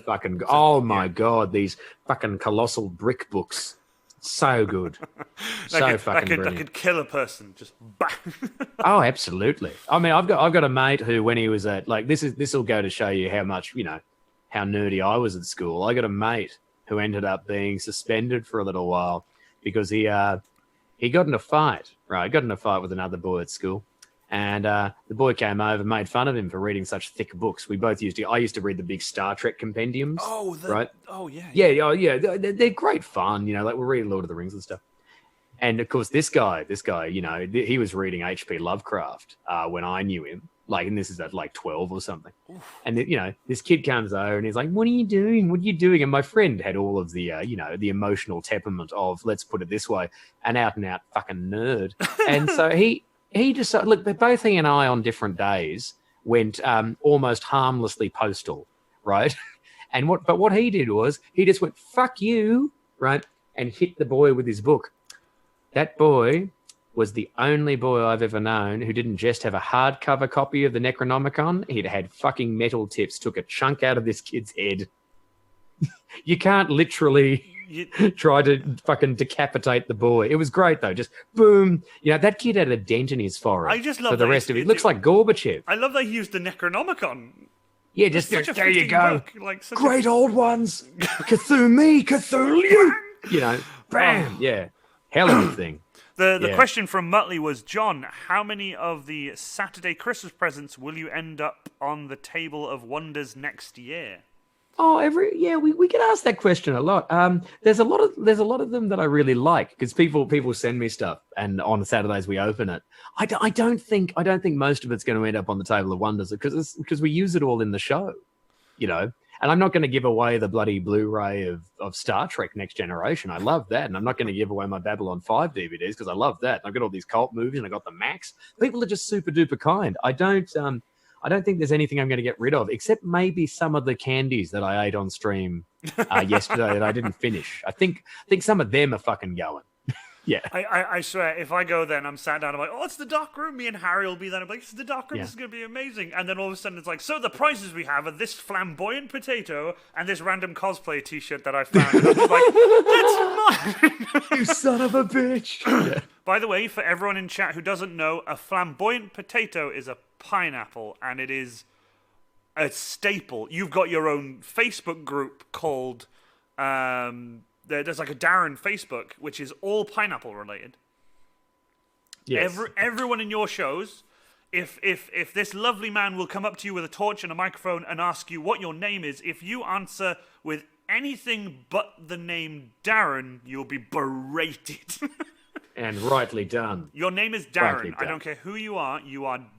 my God, these fucking colossal brick books. So good. Brilliant. That could kill a person. Just bang. Oh, absolutely. I mean, I've got a mate who, when he was at this will go to show you how much, how nerdy I was at school. I got a mate who ended up being suspended for a little while because he got in a fight, right? Got in a fight with another boy at school. And the boy came over and made fun of him for reading such thick books. I used to read the big Star Trek compendiums. Oh, right? Oh, yeah. Yeah. They're great fun, like we're reading Lord of the Rings and stuff. And of course, this guy, he was reading H.P. Lovecraft when I knew him. And this is at 12 or something. Oof. And this kid comes over and he's like, "What are you doing? What are you doing?" And my friend had all of the, the emotional temperament of, let's put it this way, an out and out fucking nerd. And so he decided, look, both he and I on different days went almost harmlessly postal, right? And what he did was he just went, "Fuck you," right? And hit the boy with his book. That boy was the only boy I've ever known who didn't just have a hardcover copy of the Necronomicon. He'd had fucking metal tips, took a chunk out of this kid's head. You can't literally try to fucking decapitate the boy. It was great, though. Just boom. That kid had a dent in his forehead. I just love for the rest of it. It looks like Gorbachev. I love that he used the Necronomicon. Yeah, just there you go. Great old ones. Cthulhu. Bam. Yeah. Hell of a thing. The question from Muttley was, John, how many of the Saturday Christmas presents will you end up on the table of wonders next year? Oh, we get asked that question a lot. There's a lot of them that I really like because people send me stuff, and on Saturdays we open it. I don't think most of it's going to end up on the table of wonders because we use it all in the show, And I'm not going to give away the bloody Blu-ray of Star Trek Next Generation. I love that. And I'm not going to give away my Babylon 5 DVDs because I love that. And I've got all these cult movies and I got the Max. People are just super duper kind. I don't think there's anything I'm going to get rid of, except maybe some of the candies that I ate on stream yesterday that I didn't finish. I think some of them are fucking going. Yeah. I swear, if I go there and I'm sat down, I'm like, "Oh, it's the dark room." Me and Harry will be there. I'm like, "It's the dark room. This is going to be amazing." And then all of a sudden it's like, "So the prizes we have are this flamboyant potato and this random cosplay t-shirt that I found." And I'm just like, "That's mine." You son of a bitch. Yeah. By the way, for everyone in chat who doesn't know, a flamboyant potato is a pineapple, and it is a staple. You've got your own Facebook group called... There's like a Darren Facebook, which is all pineapple related. Yes. Everyone in your shows, if this lovely man will come up to you with a torch and a microphone and ask you what your name is, if you answer with anything but the name Darren, you'll be berated. And rightly done. Your name is Darren. I don't care who you are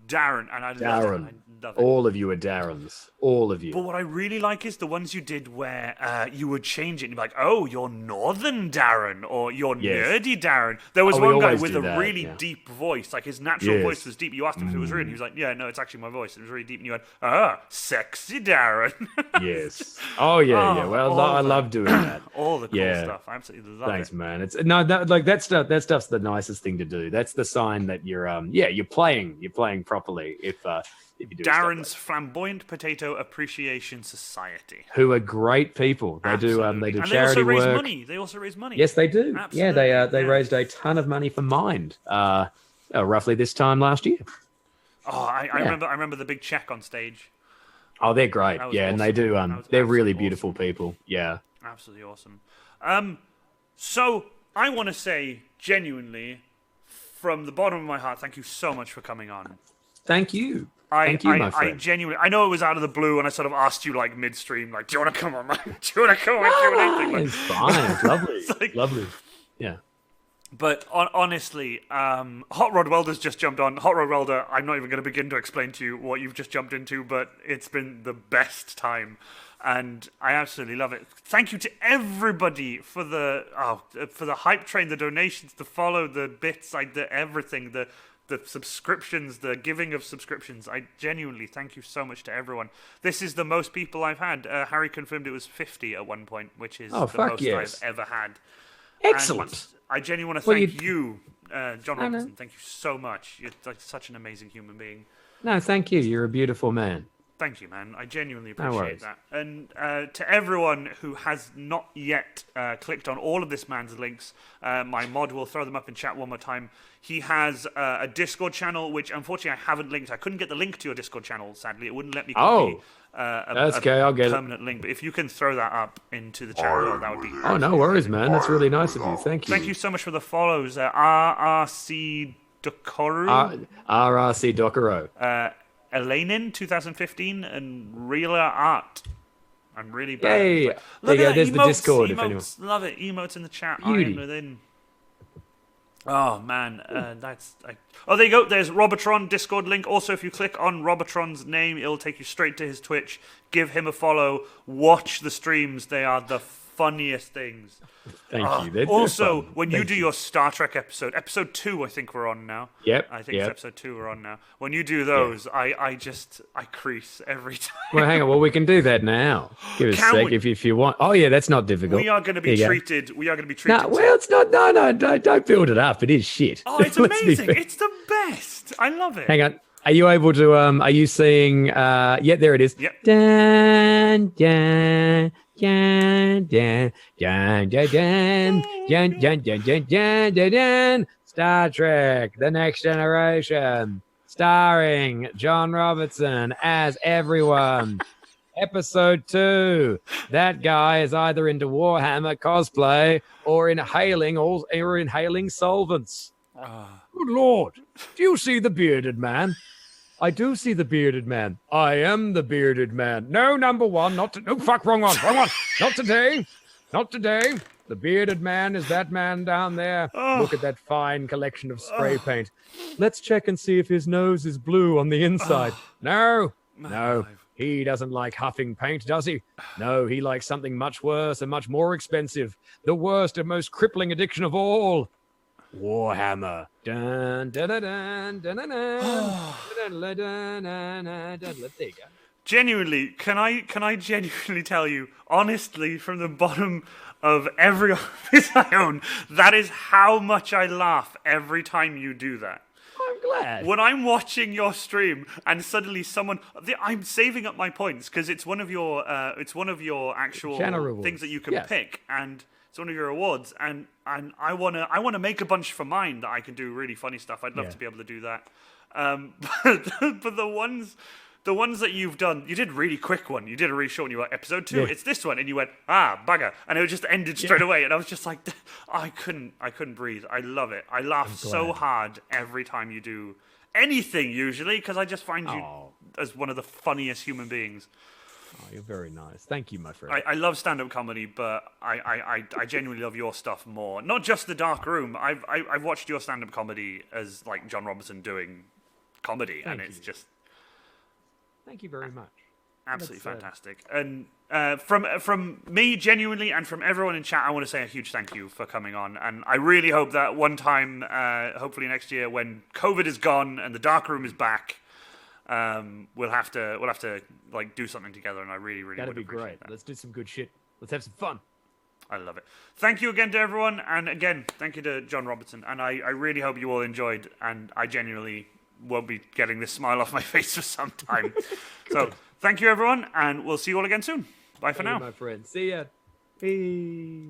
Darren. And I love it. All of you are Darrens. All of you. But what I really like is the ones you did where you would change it and you'd be like, "Oh, you're Northern Darren," or "You're Nerdy Darren." There was one guy with a really deep voice, like his natural voice was deep. You asked him if it was real, and he was like, "Yeah, no, it's actually my voice. It was really deep." And you went, "Sexy Darren." Yes. Oh yeah. Well, I love doing that. All the cool stuff. I absolutely love it. Thanks, man. That stuff's the nicest thing to do. That's the sign that you're playing properly if you do Darren's stuff Flamboyant Potato Appreciation Society, who are great people. They do and charity work. They also raise money. Yes, they do. Absolutely. Yeah, they raised a ton of money for Mind, roughly this time last year. Oh, I remember the big check on stage. Oh, they're great. Yeah, awesome. And they do. They're really beautiful people. Yeah, absolutely awesome. So I want to say genuinely, from the bottom of my heart, thank you so much for coming on. Thank you. Thank you, my friend. I genuinely, I know it was out of the blue, and I sort of asked you like midstream, like, "Do you want to come on, man? Do you want to come on?" No, it's fine. It's lovely. It's like, lovely. Yeah. But honestly, Hot Rod Welder's just jumped on. Hot Rod Welder, I'm not even going to begin to explain to you what you've just jumped into, but it's been the best time, and I absolutely love it. Thank you to everybody for the hype train, the donations, the follow, the bits, everything, the subscriptions, the giving of subscriptions. I genuinely thank you so much to everyone. This is the most people I've had. Harry confirmed it was 50 at one point, which is the most I've ever had. Excellent. And I genuinely want to thank you, John Robertson. Thank you so much. You're like such an amazing human being. No, thank you. You're a beautiful man. Thank you, man. I genuinely appreciate that. And to everyone who has not yet clicked on all of this man's links, my mod will throw them up in chat one more time. He has a Discord channel, which unfortunately I haven't linked. I couldn't get the link to your Discord channel, sadly. It wouldn't let me copy that's okay. I'll get permanent link. But if you can throw that up into the chat, that would be great. Oh, no worries, man. That's really nice of you. Thank you. Thank you so much for the follows. RRC Dokoru. RRC Dokoro. Elainin 2015 and Realer Art. I'm really bad. Yay! Look there you go. at There's emotes, the Discord. Emotes, if anyone love it. Emotes in the chat. Beauty. Iron within. Oh man, oh, there you go. There's Robertson Discord link. Also, if you click on Robertson's name, it'll take you straight to his Twitch. Give him a follow. Watch the streams. They are the funniest things. Thank you. Also, when you do your Star Trek episode 2, I think we're on now. Yep. I think it's episode 2 we're on now. When you do those, I crease every time. Well, hang on. Well, we can do that now. Give us a sec if you want. Oh, yeah, that's not difficult. We are going to be treated. We are going to be treated. No, well, it's not. No, don't build it up. It is shit. Oh, it's amazing. It's the best. I love it. Hang on. Are you able to? Are you seeing? Yeah, there it is. Yep. Dun, dun, dun, dun, dun, dun, dun, dun, dun, dun, dun, dun, dun, dun. Star Trek: The Next Generation, starring John Robertson as everyone. Episode 2. That guy is either into Warhammer cosplay or inhaling solvents. Good Lord! Do you see the bearded man? I do see the bearded man. I am the bearded man. No, number one, not to... No, fuck, wrong one. Not today. Not today. The bearded man is that man down there. Look at that fine collection of spray paint. Let's check and see if his nose is blue on the inside. No. He doesn't like huffing paint, does he? No, he likes something much worse and much more expensive. The worst and most crippling addiction of all. Warhammer. Dun, dun, dun, dun, dun, dun, dun, dun. There you go. Genuinely, can I genuinely tell you, honestly, from the bottom of every office I own, that is how much I laugh every time you do that. I'm glad. When I'm watching your stream and suddenly I'm saving up my points because it's one of your actual things that you can pick, and it's one of your awards, and I wanna make a bunch for mine that I can do really funny stuff. I'd love to be able to do that. But the ones that you've done, you did a really quick one. You did a really short one. You were episode 2. Yeah. It's this one, and you went bugger, and it just ended straight away. And I was just like, I couldn't breathe. I love it. I laugh so hard every time you do anything. Usually, because I just find you as one of the funniest human beings. Oh, you're very nice. Thank you, my friend. I love stand-up comedy, but I genuinely love your stuff more. Not just The Dark Room. I've watched your stand-up comedy as like John Robertson doing comedy, and it's just. Thank you very much. Absolutely fantastic. And from me, genuinely, and from everyone in chat, I want to say a huge thank you for coming on. And I really hope that one time, hopefully next year, when COVID is gone and the dark room is back, we'll have to like do something together. And I really would appreciate that. That'd be great. Let's do some good shit. Let's have some fun. I love it. Thank you again to everyone, and again, thank you to John Robertson. And I really hope you all enjoyed, and I genuinely won't be getting this smile off my face for some time. So, thank you everyone, and we'll see you all again soon. Bye for now. My friend. See ya. Hey.